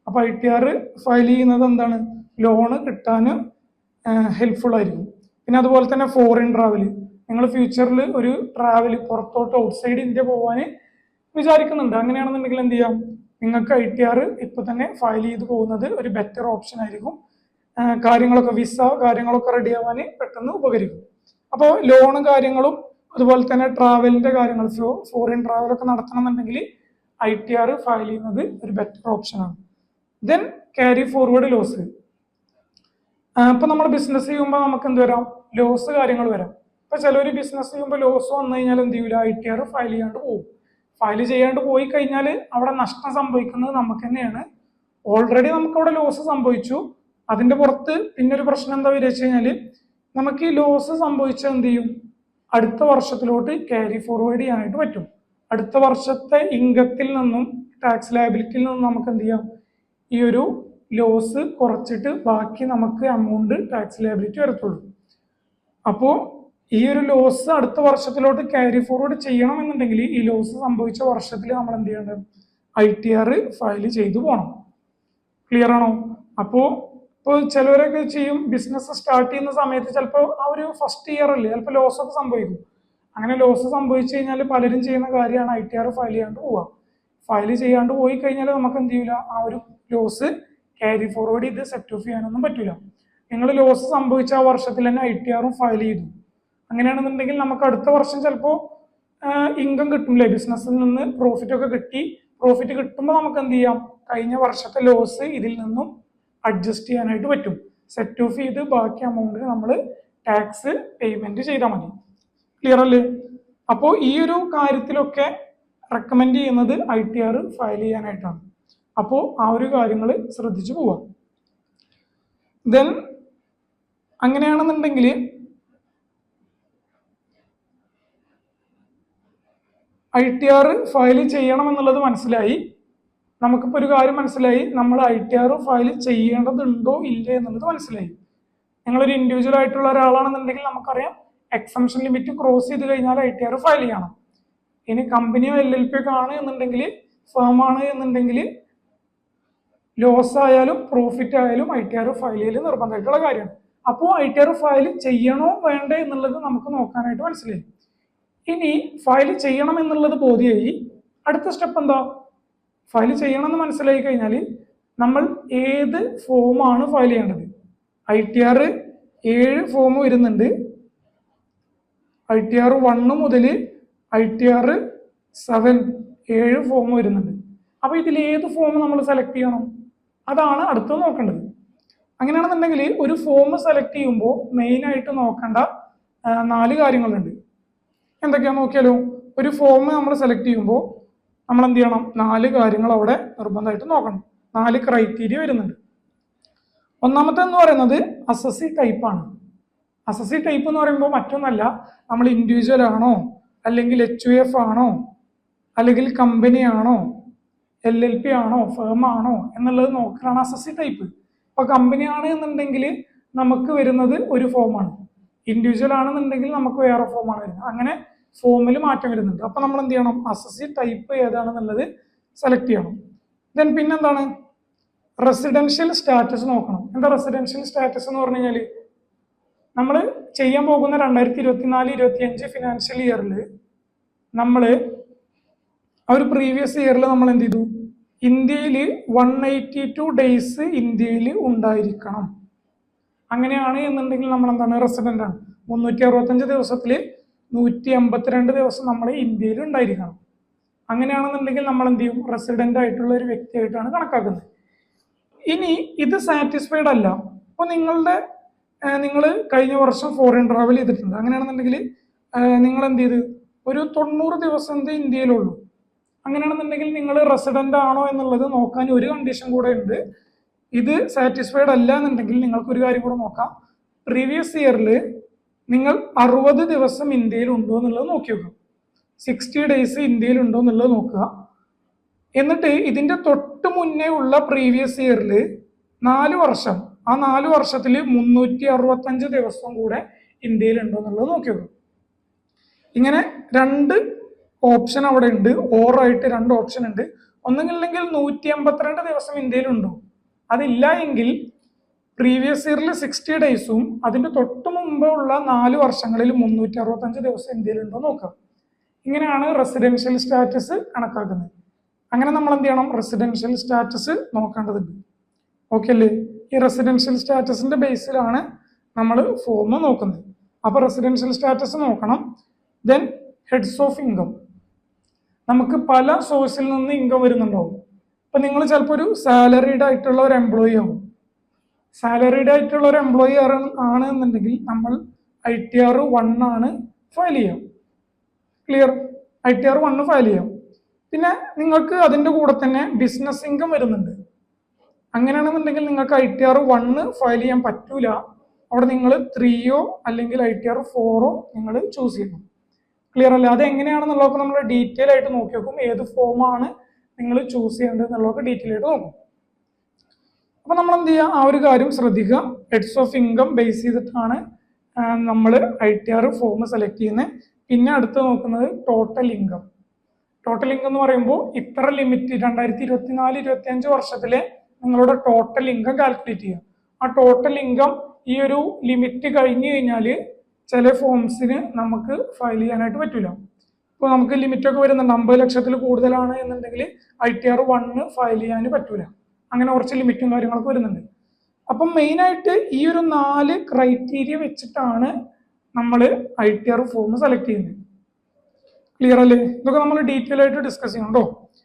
അപ്പൊ ITR ഫയൽ ചെയ്യുന്നത് എന്താണ്, ലോണ് കിട്ടാൻ ഹെൽപ്ഫുൾ ആയിരിക്കും. പിന്നെ അതുപോലെ തന്നെ ഫോറിൻ ട്രാവൽ. നിങ്ങൾ ഫ്യൂച്ചറിൽ ഒരു ട്രാവൽ പുറത്തോട്ട് ഔട്ട്സൈഡ് ഇന്ത്യ പോകാൻ വിചാരിക്കുന്നുണ്ട്. അങ്ങനെയാണെന്നുണ്ടെങ്കിൽ എന്ത് ചെയ്യാം, നിങ്ങൾക്ക് ITR ഇപ്പൊ തന്നെ ഫയൽ ചെയ്ത് പോകുന്നത് ഒരു ബെറ്റർ ഓപ്ഷൻ ആയിരിക്കും. കാര്യങ്ങളൊക്കെ വിസ കാര്യങ്ങളൊക്കെ റെഡി ആവാൻ പെട്ടെന്ന് ഉപകരിക്കും. അപ്പോൾ ലോണും കാര്യങ്ങളും അതുപോലെ തന്നെ ട്രാവലിന്റെ കാര്യങ്ങൾ, ഫോറിൻ ട്രാവലൊക്കെ നടത്തണമെന്നുണ്ടെങ്കിൽ ITR ഫയൽ ചെയ്യുന്നത് ഒരു ബെറ്റർ ഓപ്ഷനാണ്. Then carry forward loss. ഇപ്പൊ നമ്മൾ ബിസിനസ് ചെയ്യുമ്പോൾ നമുക്ക് എന്ത് വരാം, ലോസ് കാര്യങ്ങൾ വരാം. ഇപ്പൊ ചിലർ ബിസിനസ് ചെയ്യുമ്പോൾ ലോസ് വന്നു കഴിഞ്ഞാൽ എന്ത് ചെയ്യൂല, ITR ഫയൽ ചെയ്യാണ്ട് പോകും. ഫയൽ ചെയ്യാണ്ട് പോയി കഴിഞ്ഞാൽ അവിടെ നഷ്ടം സംഭവിക്കുന്നത് നമുക്ക് തന്നെയാണ്. ഓൾറെഡി നമുക്ക് അവിടെ ലോസ് സംഭവിച്ചു. അതിന്റെ പുറത്ത് പിന്നെ ഒരു പ്രശ്നം എന്താ വരിക വെച്ച് കഴിഞ്ഞാൽ, നമുക്ക് ഈ ലോസ് സംഭവിച്ചാൽ എന്ത് ചെയ്യും, അടുത്ത വർഷത്തിലോട്ട് ക്യാരി ഫോർവേഡ് ചെയ്യാനായിട്ട് പറ്റും. അടുത്ത വർഷത്തെ ഇൻകത്തിൽ നിന്നും ടാക്സ് ലയബിലിറ്റിയിൽ നിന്നും നമുക്ക് എന്ത് ചെയ്യാം, ഈ ഒരു ലോസ് കുറച്ചിട്ട് ബാക്കി നമുക്ക് എമൗണ്ട് ടാക്സ് ലയബിലിറ്റി വരത്തുള്ളൂ. അപ്പോൾ ഈ ഒരു ലോസ് അടുത്ത വർഷത്തിലോട്ട് ക്യാരി ഫോർവേഡ് ചെയ്യണം എന്നുണ്ടെങ്കിൽ ഈ ലോസ് സംഭവിച്ച വർഷത്തിൽ നമ്മൾ എന്ത് ചെയ്യേണ്ടത്, ITR ഫയൽ ചെയ്തു പോകണം. ക്ലിയർ ആണോ? ഇപ്പോൾ ചിലവരൊക്കെ ചെയ്യും, ബിസിനസ് സ്റ്റാർട്ട് ചെയ്യുന്ന സമയത്ത് ചിലപ്പോൾ ആ ഒരു ഫസ്റ്റ് ഇയർ അല്ലേ, ചിലപ്പോൾ ലോസ് ഒക്കെ സംഭവിക്കും. അങ്ങനെ ലോസ് സംഭവിച്ചു കഴിഞ്ഞാൽ പലരും ചെയ്യുന്ന കാര്യമാണ് ITR ഫയൽ ചെയ്യാണ്ട് പോവുക. ഫയൽ ചെയ്യാണ്ട് പോയി കഴിഞ്ഞാൽ നമുക്ക് എന്ത് ചെയ്യില്ല, ആ ഒരു ലോസ് ക്യാരി ഫോർവേഡ് ചെയ്ത് സെറ്റ് ഓഫ് ചെയ്യാനൊന്നും പറ്റില്ല. നിങ്ങൾ ലോസ് സംഭവിച്ച ആ വർഷത്തിൽ തന്നെ ITR ഫയൽ ചെയ്തു. അങ്ങനെയാണെന്നുണ്ടെങ്കിൽ നമുക്ക് അടുത്ത വർഷം ചിലപ്പോൾ ഇൻകം കിട്ടും, ബിസിനസ്സിൽ നിന്ന് പ്രോഫിറ്റ് ഒക്കെ കിട്ടി. പ്രോഫിറ്റ് കിട്ടുമ്പോൾ നമുക്ക് എന്ത് ചെയ്യാം, കഴിഞ്ഞ വർഷത്തെ ലോസ് ഇതിൽ നിന്നും അഡ്ജസ്റ്റ് ചെയ്യാനായിട്ട് പറ്റും. സെറ്റ് ഓഫ് ചെയ്ത് ബാക്കി എമൗണ്ടിന് നമ്മൾ ടാക്സ് പേയ്മെന്റ് ചെയ്താൽ മതി. ക്ലിയർ അല്ലേ? അപ്പോൾ ഈ ഒരു കാര്യത്തിലൊക്കെ റെക്കമെൻഡ് ചെയ്യുന്നത് ITR ഫയൽ ചെയ്യാനായിട്ടാണ്. അപ്പോൾ ആ ഒരു കാര്യങ്ങൾ ശ്രദ്ധിച്ചു പോവാം. ദെൻ അങ്ങനെയാണെന്നുണ്ടെങ്കിൽ ITR ഫയൽ ചെയ്യണം എന്നുള്ളത് മനസ്സിലായി. നമുക്കിപ്പോൾ ഒരു കാര്യം മനസ്സിലായി, നമ്മൾ ITR ഫയൽ ചെയ്യേണ്ടതുണ്ടോ ഇല്ലേ എന്നുള്ളത് മനസ്സിലായി. നിങ്ങളൊരു ഇൻഡിവിജ്വൽ ആയിട്ടുള്ള ഒരാളാണെന്നുണ്ടെങ്കിൽ നമുക്കറിയാം, എക്സംഷൻ ലിമിറ്റ് ക്രോസ് ചെയ്ത് കഴിഞ്ഞാൽ ITR ഫയൽ ചെയ്യണം. ഇനി കമ്പനിയോ LLP ഒക്കെ ആണ് എന്നുണ്ടെങ്കിൽ, ഫേം ആണ് എന്നുണ്ടെങ്കിൽ, ലോസ് ആയാലും പ്രോഫിറ്റ് ആയാലും ITR ഫയൽ ചെയ്യൽ നിർബന്ധമായിട്ടുള്ള കാര്യമാണ്. അപ്പോൾ ITR ഫയൽ ചെയ്യണോ വേണ്ടേ എന്നുള്ളത് നമുക്ക് നോക്കാനായിട്ട് മനസ്സിലായി. ഇനി ഫയൽ ചെയ്യണം എന്നുള്ളത് ബോധ്യമായി. അടുത്ത സ്റ്റെപ്പ് എന്താ, ഫയൽ ചെയ്യണം എന്ന് മനസ്സിലായി കഴിഞ്ഞാൽ നമ്മൾ ഏത് ഫോമാണ് ഫയൽ ചെയ്യേണ്ടത്. ITR 7 ഫോം വരുന്നുണ്ട്. ITR 1 മുതൽ ITR 7 7 ഫോം വരുന്നുണ്ട്. അപ്പൊ ഇതിൽ ഏത് ഫോം നമ്മൾ സെലക്ട് ചെയ്യണം, അതാണ് അടുത്ത് നോക്കേണ്ടത്. അങ്ങനെയാണെന്നുണ്ടെങ്കിൽ ഒരു ഫോം സെലക്ട് ചെയ്യുമ്പോൾ മെയിൻ ആയിട്ട് നോക്കേണ്ട 4 കാര്യങ്ങളുണ്ട്. എന്തൊക്കെയാ നോക്കിയാലോ? ഒരു ഫോം നമ്മൾ സെലക്ട് ചെയ്യുമ്പോൾ നമ്മൾ എന്ത് ചെയ്യണം, 4 കാര്യങ്ങൾ അവിടെ നിർബന്ധമായിട്ട് നോക്കണം. 4 ക്രൈറ്റീരിയ വരുന്നുണ്ട്. ഒന്നാമത്തെ എന്ന് പറയുന്നത് അസസി ടൈപ്പാണ്. അസസി ടൈപ്പ് എന്ന് പറയുമ്പോൾ മറ്റൊന്നല്ല, നമ്മൾ ഇൻഡിവിജ്വൽ ആണോ, അല്ലെങ്കിൽ HUF ആണോ, അല്ലെങ്കിൽ കമ്പനി ആണോ, LLP ആണോ, ഫേം ആണോ എന്നുള്ളത് നോക്കലാണ് അസസി ടൈപ്പ്. ഇപ്പൊ കമ്പനി ആണ് എന്നുണ്ടെങ്കിൽ നമുക്ക് വരുന്നത് ഒരു ഫോമാണ്, ഇൻഡിവിജ്വൽ ആണെന്നുണ്ടെങ്കിൽ നമുക്ക് വേറെ ഫോമാണ് വരുന്നത്. അങ്ങനെ ഫോമിൽ മാറ്റം വരുന്നുണ്ട്. അപ്പൊ നമ്മൾ എന്ത് ചെയ്യണം, അസസി ടൈപ്പ് ഏതാണെന്നുള്ളത് സെലക്ട് ചെയ്യണം. ദെൻ പിന്നെന്താണ്, റെസിഡൻഷ്യൽ സ്റ്റാറ്റസ് നോക്കണം. എന്താ റെസിഡൻഷ്യൽ സ്റ്റാറ്റസ് എന്ന് പറഞ്ഞു കഴിഞ്ഞാൽ, നമ്മൾ ചെയ്യാൻ പോകുന്ന 2024-25 ഫിനാൻഷ്യൽ ഇയറിൽ നമ്മൾ ആ ഒരു പ്രീവിയസ് ഇയറിൽ നമ്മൾ എന്ത് ചെയ്തു, ഇന്ത്യയിൽ 182 ഡേയ്സ് ഇന്ത്യയിൽ ഉണ്ടായിരിക്കണം. അങ്ങനെയാണ് എന്നുണ്ടെങ്കിൽ നമ്മൾ എന്താണ്, റെസിഡന്റ് ആണ്. 365 ദിവസത്തിൽ 182 ദിവസം നമ്മൾ ഇന്ത്യയിൽ ഉണ്ടായിരിക്കണം. അങ്ങനെയാണെന്നുണ്ടെങ്കിൽ നമ്മൾ എന്ത് ചെയ്യും, റെസിഡന്റ് ആയിട്ടുള്ള ഒരു വ്യക്തിയായിട്ടാണ് കണക്കാക്കുന്നത്. ഇനി ഇത് സാറ്റിസ്ഫൈഡ് അല്ല, അപ്പോൾ നിങ്ങൾ കഴിഞ്ഞ വർഷം ഫോറിൻ ട്രാവൽ ചെയ്തിട്ടുണ്ട്. അങ്ങനെയാണെന്നുണ്ടെങ്കിൽ നിങ്ങൾ എന്ത് ചെയ്ത് ഒരു 90 ദിവസം ഇന്ത്യയിലുള്ളൂ. അങ്ങനെയാണെന്നുണ്ടെങ്കിൽ നിങ്ങൾ റെസിഡന്റ് ആണോ എന്നുള്ളത് നോക്കാൻ ഒരു കണ്ടീഷൻ കൂടെ ഉണ്ട്. ഇത് സാറ്റിസ്ഫൈഡ് അല്ല എന്നുണ്ടെങ്കിൽ നിങ്ങൾക്ക് ഒരു കാര്യം കൂടെ നോക്കാം. പ്രീവിയസ് ഇയറിൽ നിങ്ങൾ 60 ദിവസം ഇന്ത്യയിൽ ഉണ്ടോ എന്നുള്ളത് നോക്കി വെക്കുക. 60 ഡേയ്സ് ഇന്ത്യയിൽ ഉണ്ടോ എന്നുള്ളത് നോക്കുക. എന്നിട്ട് ഇതിന്റെ തൊട്ട് മുന്നേ ഉള്ള പ്രീവിയസ് ഇയറിൽ 4 വർഷം, ആ 4 വർഷത്തിൽ 365 ദിവസം കൂടെ ഇന്ത്യയിൽ ഉണ്ടോ എന്നുള്ളത് നോക്കി വെക്കുക. ഇങ്ങനെ 2 ഓപ്ഷൻ അവിടെ ഉണ്ട്. ഓറായിട്ട് 2 ഓപ്ഷൻ ഉണ്ട്. ഒന്നുമില്ലെങ്കിൽ 182 ദിവസം ഇന്ത്യയിലുണ്ടോ, അതില്ല എങ്കിൽ പ്രീവിയസ് ഇയറിൽ 60 ഡേയ്സും അതിന്റെ തൊട്ട് മുമ്പ് ഉള്ള 4 വർഷങ്ങളിൽ 365 ദിവസം ഇന്ത്യയിൽ ഉണ്ടോ നോക്കുക. ഇങ്ങനെയാണ് റെസിഡൻഷ്യൽ സ്റ്റാറ്റസ് കണക്കാക്കുന്നത്. അങ്ങനെ നമ്മൾ എന്ത് ചെയ്യണം, റെസിഡൻഷ്യൽ സ്റ്റാറ്റസ് നോക്കേണ്ടതുണ്ട്. ഓക്കെ അല്ലേ? ഈ റെസിഡൻഷ്യൽ സ്റ്റാറ്റസിന്റെ ബേസിലാണ് നമ്മൾ ഫോം നോക്കുന്നത്. അപ്പൊ റെസിഡൻഷ്യൽ സ്റ്റാറ്റസ് നോക്കണം. ദെൻ ഹെഡ്സ് ഓഫ് ഇൻകം, നമുക്ക് പല സോഴ്സിൽ നിന്ന് ഇൻകം വരുന്നുണ്ടാവും. ഇപ്പൊ നിങ്ങൾ ചിലപ്പോൾ ഒരു സാലറീഡ് ആയിട്ടുള്ള ഒരു എംപ്ലോയി ആവും. സാലറീഡ് ആയിട്ടുള്ള ഒരു എംപ്ലോയി ആണ് എന്നുണ്ടെങ്കിൽ നമ്മൾ ITR 1 ആണ് ഫയൽ ചെയ്യാം. ക്ലിയർ? ITR 1 ഫയൽ ചെയ്യാം. പിന്നെ നിങ്ങൾക്ക് അതിന്റെ കൂടെ തന്നെ ബിസിനസ് ഇൻകം വരുന്നുണ്ട്. അങ്ങനെയാണെന്നുണ്ടെങ്കിൽ നിങ്ങൾക്ക് ITR 1 ഫയൽ ചെയ്യാൻ പറ്റൂല. അവിടെ നിങ്ങൾ 3 അല്ലെങ്കിൽ ITR 4 നിങ്ങൾ ചൂസ് ചെയ്യണം. ക്ലിയർ അല്ലേ? അത് എങ്ങനെയാണെന്നുള്ളതൊക്കെ നമ്മൾ ഡീറ്റെയിൽ ആയിട്ട് നോക്കി നോക്കും. ഏത് ഫോമാണ് നിങ്ങൾ ചൂസ് ചെയ്യേണ്ടത് എന്നുള്ളതൊക്കെ ഡീറ്റെയിൽ ആയിട്ട് നോക്കും. അപ്പൊ നമ്മൾ എന്ത് ചെയ്യുക, ആ ഒരു കാര്യം ശ്രദ്ധിക്കുക. ഹെഡ്സ് ഓഫ് ഇൻകം ബേസ് ചെയ്തിട്ടാണ് നമ്മൾ ITR ഫോം സെലക്ട് ചെയ്യുന്നത്. പിന്നെ അടുത്ത് നോക്കുന്നത് ടോട്ടൽ ഇൻകം. ടോട്ടൽ ഇൻകം എന്ന് പറയുമ്പോൾ ഇത്ര ലിമിറ്റ് 2024-25 വർഷത്തിലെ നിങ്ങളുടെ ടോട്ടൽ ഇൻകം കാൽക്കുലേറ്റ് ചെയ്യുക. ആ ടോട്ടൽ ഇൻകം ഈ ഒരു ലിമിറ്റ് കഴിഞ്ഞു കഴിഞ്ഞാൽ ചില ഫോംസിന് നമുക്ക് ഫയൽ ചെയ്യാനായിട്ട് പറ്റില്ല. ഇപ്പോൾ നമുക്ക് ലിമിറ്റൊക്കെ വരുന്നുണ്ട്, 50 ലക്ഷത്തിൽ കൂടുതലാണ് എന്നുണ്ടെങ്കിൽ ITR 1 ഫയൽ ചെയ്യാൻ പറ്റൂല. അങ്ങനെ കുറച്ച് ലിമിറ്റും കാര്യങ്ങളൊക്കെ വരുന്നുണ്ട്. അപ്പം മെയിനായിട്ട് ഈ ഒരു 4 ക്രൈറ്റീരിയ വെച്ചിട്ടാണ് നമ്മൾ ITR ഫോം സെലക്ട് ചെയ്യുന്നത്. ക്ലിയർ അല്ലേ? ഇതൊക്കെ നമ്മൾ ഡീറ്റെയിൽ ആയിട്ട് ഡിസ്കസ് ചെയ്യണ്ടോ.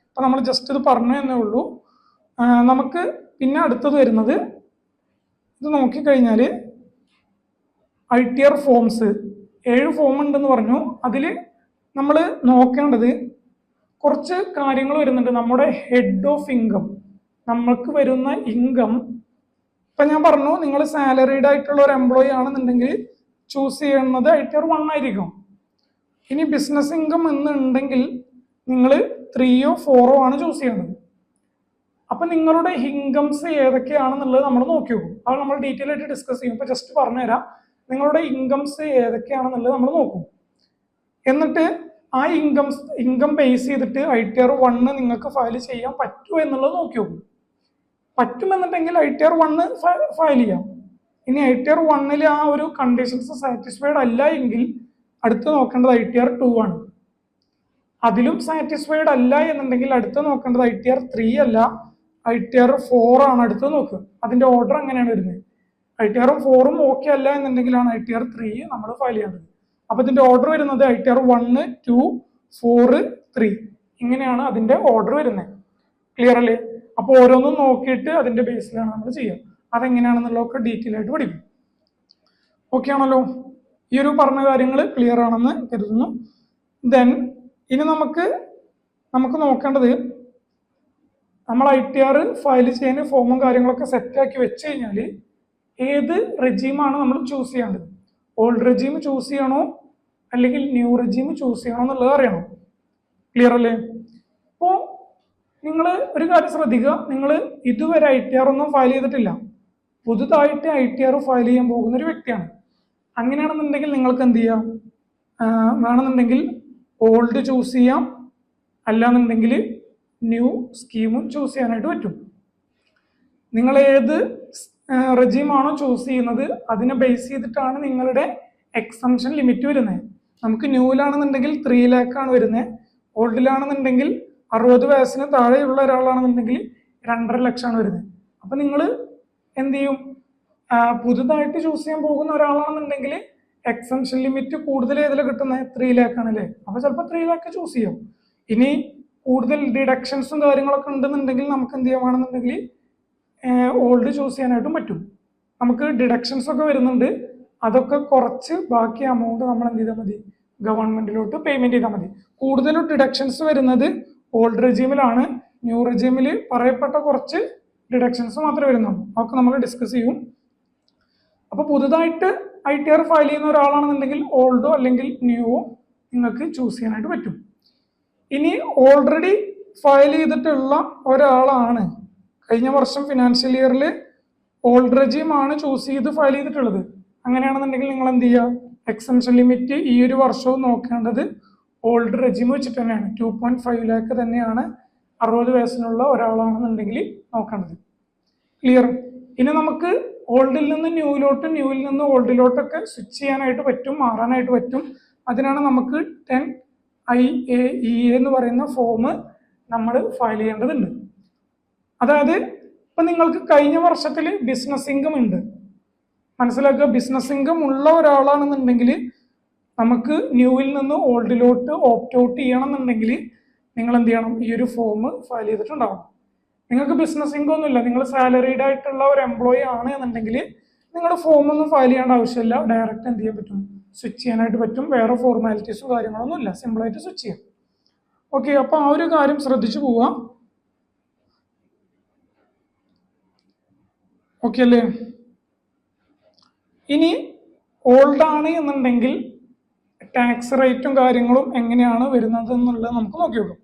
അപ്പൊ നമ്മൾ ജസ്റ്റ് ഇത് പറഞ്ഞു എന്നേ ഉള്ളൂ. നമുക്ക് പിന്നെ അടുത്തത് വരുന്നത്, ഇത് നോക്കിക്കഴിഞ്ഞാൽ ITR ഫോംസ് 7 ഫോം ഉണ്ടെന്ന് പറഞ്ഞു. അതിൽ നമ്മൾ നോക്കേണ്ടത് കുറച്ച് കാര്യങ്ങൾ വരുന്നുണ്ട്. നമ്മുടെ ഹെഡ് ഓഫ് ഇൻകം, നമുക്ക് വരുന്ന ഇൻകം. ഇപ്പൊ ഞാൻ പറഞ്ഞു, നിങ്ങൾ സാലറീഡ് ആയിട്ടുള്ള ഒരു എംപ്ലോയി ആണെന്നുണ്ടെങ്കിൽ ചൂസ് ചെയ്യുന്നത് ITR 1 ആയിരിക്കും. ഇനി ബിസിനസ് ഇൻകം എന്നുണ്ടെങ്കിൽ നിങ്ങൾ 3 or 4 ആണ് ചൂസ് ചെയ്യുന്നത്. അപ്പൊ നിങ്ങളുടെ ഇൻകംസ് ഏതൊക്കെയാണെന്നുള്ളത് നമ്മൾ നോക്കി നോക്കും. അത് നമ്മൾ ഡീറ്റെയിൽ ആയിട്ട് ഡിസ്കസ് ചെയ്യും. ഇപ്പൊ ജസ്റ്റ് പറഞ്ഞുതരാം, നിങ്ങളുടെ ഇൻകംസ് ഏതൊക്കെയാണെന്നുള്ളത് നമ്മൾ നോക്കും. എന്നിട്ട് ആ ഇൻകം ബേസ് ചെയ്തിട്ട് ITR 1 നിങ്ങൾക്ക് ഫയൽ ചെയ്യാൻ പറ്റുമോ എന്നുള്ളത് നോക്കി നോക്കും. പറ്റുമെന്നുണ്ടെങ്കിൽ ITR 1 ഫയൽ ചെയ്യാം. ഇനി ITR 1 ആ ഒരു കണ്ടീഷൻസ് സാറ്റിസ്ഫൈഡ് അല്ല എങ്കിൽ അടുത്ത് നോക്കേണ്ടത് ITR 2 ആണ്. അതിലും സാറ്റിസ്ഫൈഡ് അല്ല എന്നുണ്ടെങ്കിൽ അടുത്ത് നോക്കേണ്ടത് ITR 3 അല്ല, ITR 4 ആണ് അടുത്ത് നോക്കുക. അതിന്റെ ഓർഡർ അങ്ങനെയാണ് വരുന്നത്. ITR 4 ഓക്കെ അല്ല എന്നുണ്ടെങ്കിലാണ് ITR 3 നമ്മൾ ഫയൽ ചെയ്യേണ്ടത്. അപ്പൊ ഇതിന്റെ ഓർഡർ വരുന്നത് ITR 1, 2, 4, 3 ഇങ്ങനെയാണ് അതിന്റെ ഓർഡർ വരുന്നത്. ക്ലിയർ അല്ലേ? അപ്പൊ ഓരോന്നും നോക്കിയിട്ട് അതിന്റെ ബേസിലാണ് നമ്മൾ ചെയ്യുക. അതെങ്ങനെയാണെന്നുള്ളതൊക്കെ ഡീറ്റെയിൽ ആയിട്ട് പഠിക്കും. ഓക്കെ ആണല്ലോ? ഈ ഒരു പറഞ്ഞ കാര്യങ്ങൾ ക്ലിയർ ആണെന്ന് കരുതുന്നു. ദെൻ ഇനി നമുക്ക് നോക്കേണ്ടത്, നമ്മൾ ITR ഫയൽ ചെയ്യാൻ ഫോമും കാര്യങ്ങളൊക്കെ സെറ്റാക്കി വെച്ച് കഴിഞ്ഞാൽ ഏത് റെജീമാണ് നമ്മൾ ചൂസ് ചെയ്യേണ്ടത്. ഓൾഡ് റെജീം ചൂസ് ചെയ്യണോ അല്ലെങ്കിൽ ന്യൂ റെജീം ചൂസ് ചെയ്യണോ എന്നുള്ളത് അറിയണം. ക്ലിയർ അല്ലേ? അപ്പോൾ നിങ്ങൾ ഒരു കാര്യം ശ്രദ്ധിക്കുക, നിങ്ങൾ ഇതുവരെ ITR ഒന്നും ഫയൽ ചെയ്തിട്ടില്ല, പുതുതായിട്ട് ITR ഫയൽ ചെയ്യാൻ പോകുന്ന ഒരു വ്യക്തിയാണ്. അങ്ങനെയാണെന്നുണ്ടെങ്കിൽ നിങ്ങൾക്ക് എന്ത് ചെയ്യാം, വേണമെന്നുണ്ടെങ്കിൽ ഓൾഡ് ചൂസ് ചെയ്യാം, അല്ലാന്നുണ്ടെങ്കിൽ ന്യൂ സ്കീമും ചൂസ് ചെയ്യാനായിട്ട് പറ്റും. നിങ്ങൾ ഏത് റെജീമാണോ ചൂസ് ചെയ്യുന്നത് അതിനെ ബേസ് ചെയ്തിട്ടാണ് നിങ്ങളുടെ എക്സംഷൻ ലിമിറ്റ് വരുന്നത്. നമുക്ക് ന്യൂവിലാണെന്നുണ്ടെങ്കിൽ 3 lakh ആണ് വരുന്നത്. ഓൾഡിലാണെന്നുണ്ടെങ്കിൽ 60 വയസ്സിന് താഴെയുള്ള ഒരാളാണെന്നുണ്ടെങ്കിൽ 2.5 ലക്ഷമാണ് വരുന്നത്. അപ്പൊ നിങ്ങൾ എന്ത് ചെയ്യും, പുതുതായിട്ട് ചൂസ് ചെയ്യാൻ പോകുന്ന ഒരാളാണെന്നുണ്ടെങ്കിൽ എക്സംഷൻ ലിമിറ്റ് കൂടുതൽ ഏതിൽ കിട്ടുന്നത് 3 lakh ആണല്ലേ. അപ്പൊ ചിലപ്പോൾ 3 lakh ചൂസ് ചെയ്യും. ഇനി കൂടുതൽ ഡിഡക്ഷൻസും കാര്യങ്ങളൊക്കെ ഉണ്ടെന്നുണ്ടെങ്കിൽ നമുക്ക് എന്ത് ചെയ്യുകയാണെന്നുണ്ടെങ്കിൽ ഓൾഡ് ചൂസ് ചെയ്യാനായിട്ടും പറ്റും. നമുക്ക് ഡിഡക്ഷൻസ് ഒക്കെ വരുന്നുണ്ട്, അതൊക്കെ കുറച്ച് ബാക്കി എമൗണ്ട് നമ്മൾ എന്ത് ചെയ്താൽ മതി, ഗവൺമെന്റിലോട്ട് പേയ്മെന്റ് ചെയ്താൽ മതി. കൂടുതലും ഡിഡക്ഷൻസ് വരുന്നത് ഓൾഡ് റെജീമിലാണ്. ന്യൂ റെജീമിൽ പറയപ്പെട്ട കുറച്ച് ഡിഡക്ഷൻസ് മാത്രമേ വരുന്നുള്ളൂ. അതൊക്കെ നമ്മൾ ഡിസ്കസ് ചെയ്യും. അപ്പൊ പുതുതായിട്ട് ITR ഫയൽ ചെയ്യുന്ന ഒരാളാണെന്നുണ്ടെങ്കിൽ ഓൾഡോ അല്ലെങ്കിൽ ന്യൂവോ നിങ്ങൾക്ക് ചൂസ് ചെയ്യാനായിട്ട് പറ്റും. ഇനി ഓൾറെഡി ഫയൽ ചെയ്തിട്ടുള്ള ഒരാളാണ്, കഴിഞ്ഞ വർഷം ഫിനാൻഷ്യൽ ഇയറിൽ ഓൾഡ് റെജീം ആണ് ചൂസ് ചെയ്ത് ഫയൽ ചെയ്തിട്ടുള്ളത്, അങ്ങനെയാണെന്നുണ്ടെങ്കിൽ നിങ്ങൾ എന്ത് ചെയ്യുക, എക്സംഷൻ ലിമിറ്റ് ഈ ഒരു വർഷവും നോക്കേണ്ടത് ഓൾഡ് റെജീം വെച്ചിട്ട് തന്നെയാണ്. 2.5 lakh തന്നെയാണ് 60 വയസ്സിനുള്ള ഒരാളാണെന്നുണ്ടെങ്കിൽ നോക്കേണ്ടത്. ക്ലിയർ? ഇനി നമുക്ക് ഓൾഡിൽ നിന്ന് ന്യൂയിലോട്ടും ന്യൂവിൽ നിന്ന് ഓൾഡിലോട്ടൊക്കെ സ്വിച്ച് ചെയ്യാനായിട്ട് പറ്റും, മാറാനായിട്ട് പറ്റും. അതിനാണ് നമുക്ക് 10IAEA എന്ന് പറയുന്ന ഫോം നമ്മൾ ഫയൽ ചെയ്യേണ്ടതുണ്ട്. അതായത് ഇപ്പൊ നിങ്ങൾക്ക് കഴിഞ്ഞ വർഷത്തിൽ ബിസിനസ് ഇൻകം ഉണ്ട്, മനസ്സിലാക്കുക. ബിസിനസ് ഇൻകം ഉള്ള ഒരാളാണെന്നുണ്ടെങ്കിൽ നമുക്ക് ന്യൂവിൽ നിന്ന് ഓൾഡിലോട്ട് ഓപ്റ്റ് ഔട്ട് ചെയ്യണം എന്നുണ്ടെങ്കിൽ നിങ്ങൾ എന്ത് ചെയ്യണം, ഈ ഒരു ഫോം ഫയൽ ചെയ്തിട്ടുണ്ടാവണം. നിങ്ങൾക്ക് ബിസിനസ് ഇൻകം ഒന്നുമില്ല, നിങ്ങൾ സാലറീഡ് ആയിട്ടുള്ള ഒരു എംപ്ലോയി ആണ് എന്നുണ്ടെങ്കിൽ നിങ്ങളുടെ ഫോം ഒന്നും ഫയൽ ചെയ്യേണ്ട ആവശ്യമില്ല. ഡയറക്റ്റ് എന്ത് ചെയ്യാൻ പറ്റും, സ്വിച്ച് ചെയ്യാനായിട്ട് പറ്റും. വേറെ ഫോർമാലിറ്റീസും കാര്യങ്ങളൊന്നും ഇല്ല, സിമ്പിളായിട്ട് സ്വിച്ച് ചെയ്യാം. ഓക്കെ, അപ്പൊ ആ ഒരു കാര്യം ശ്രദ്ധിച്ചു പോവാം. ഓക്കെ അല്ലേ? ഇനി ഓൾഡ് ആണ് എന്നുണ്ടെങ്കിൽ ടാക്സ് റേറ്റും കാര്യങ്ങളും എങ്ങനെയാണ് വരുന്നത് എന്നുള്ളത് നമുക്ക് നോക്കി നോക്കാം.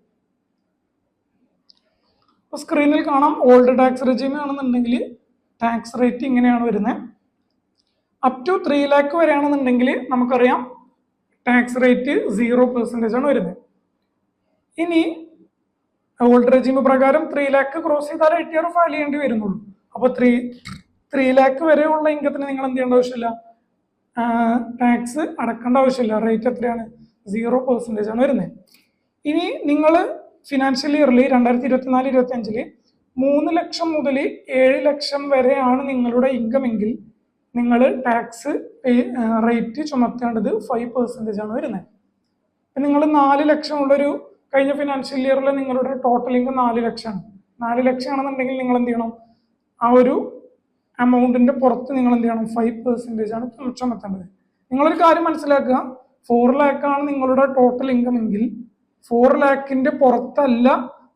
അപ്പൊ സ്ക്രീനിൽ കാണാം, ഓൾഡ് ടാക്സ് റെജീം ആണെന്നുണ്ടെങ്കിൽ ടാക്സ് റേറ്റ് ഇങ്ങനെയാണ് വരുന്നത്. അപ് ടു 3 lakh വരെയാണെന്നുണ്ടെങ്കിൽ നമുക്കറിയാം ടാക്സ് റേറ്റ് 0% ആണ് വരുന്നത്. ഇനി ഓൾഡ് റെജീം പ്രകാരം 3 lakh ക്രോസ് ചെയ്താൽ ITR ഫയൽ ചെയ്യേണ്ടി വരുന്നുള്ളൂ. അപ്പൊ 3 lakh വരെയുള്ള ഇൻകത്തിന് നിങ്ങൾ എന്ത് ചെയ്യേണ്ട ആവശ്യമില്ല, ടാക്സ് അടക്കേണ്ട ആവശ്യമില്ല. റേറ്റ് എത്രയാണ്, 0% ആണ് വരുന്നത്. ഇനി നിങ്ങൾ ഫിനാൻഷ്യൽ ഇയറിൽ 2024-25 3 ലക്ഷം മുതൽ 7 ലക്ഷം വരെയാണ് നിങ്ങളുടെ ഇൻകം എങ്കിൽ നിങ്ങൾ ടാക്സ് റേറ്റ് ചുമത്തേണ്ടത് 5% ആണ് വരുന്നത്. നിങ്ങൾ 4 ലക്ഷം ഉള്ളൊരു കഴിഞ്ഞ ഫിനാൻഷ്യൽ ഇയറിൽ നിങ്ങളുടെ ടോട്ടൽ ഇൻകം 4 ലക്ഷമാണ്. 4 ലക്ഷം ആണെന്നുണ്ടെങ്കിൽ നിങ്ങൾ എന്ത് ചെയ്യണം, ആ ഒരു എമൗണ്ടിന്റെ പുറത്ത് നിങ്ങൾ എന്ത് ചെയ്യണം, 5% ആണ് ചുമത്തേണ്ടത്. നിങ്ങളൊരു കാര്യം മനസ്സിലാക്കുക, 4 lakh ആണ് നിങ്ങളുടെ ടോട്ടൽ ഇൻകം എങ്കിൽ 4 lakhന്റെ പുറത്തല്ല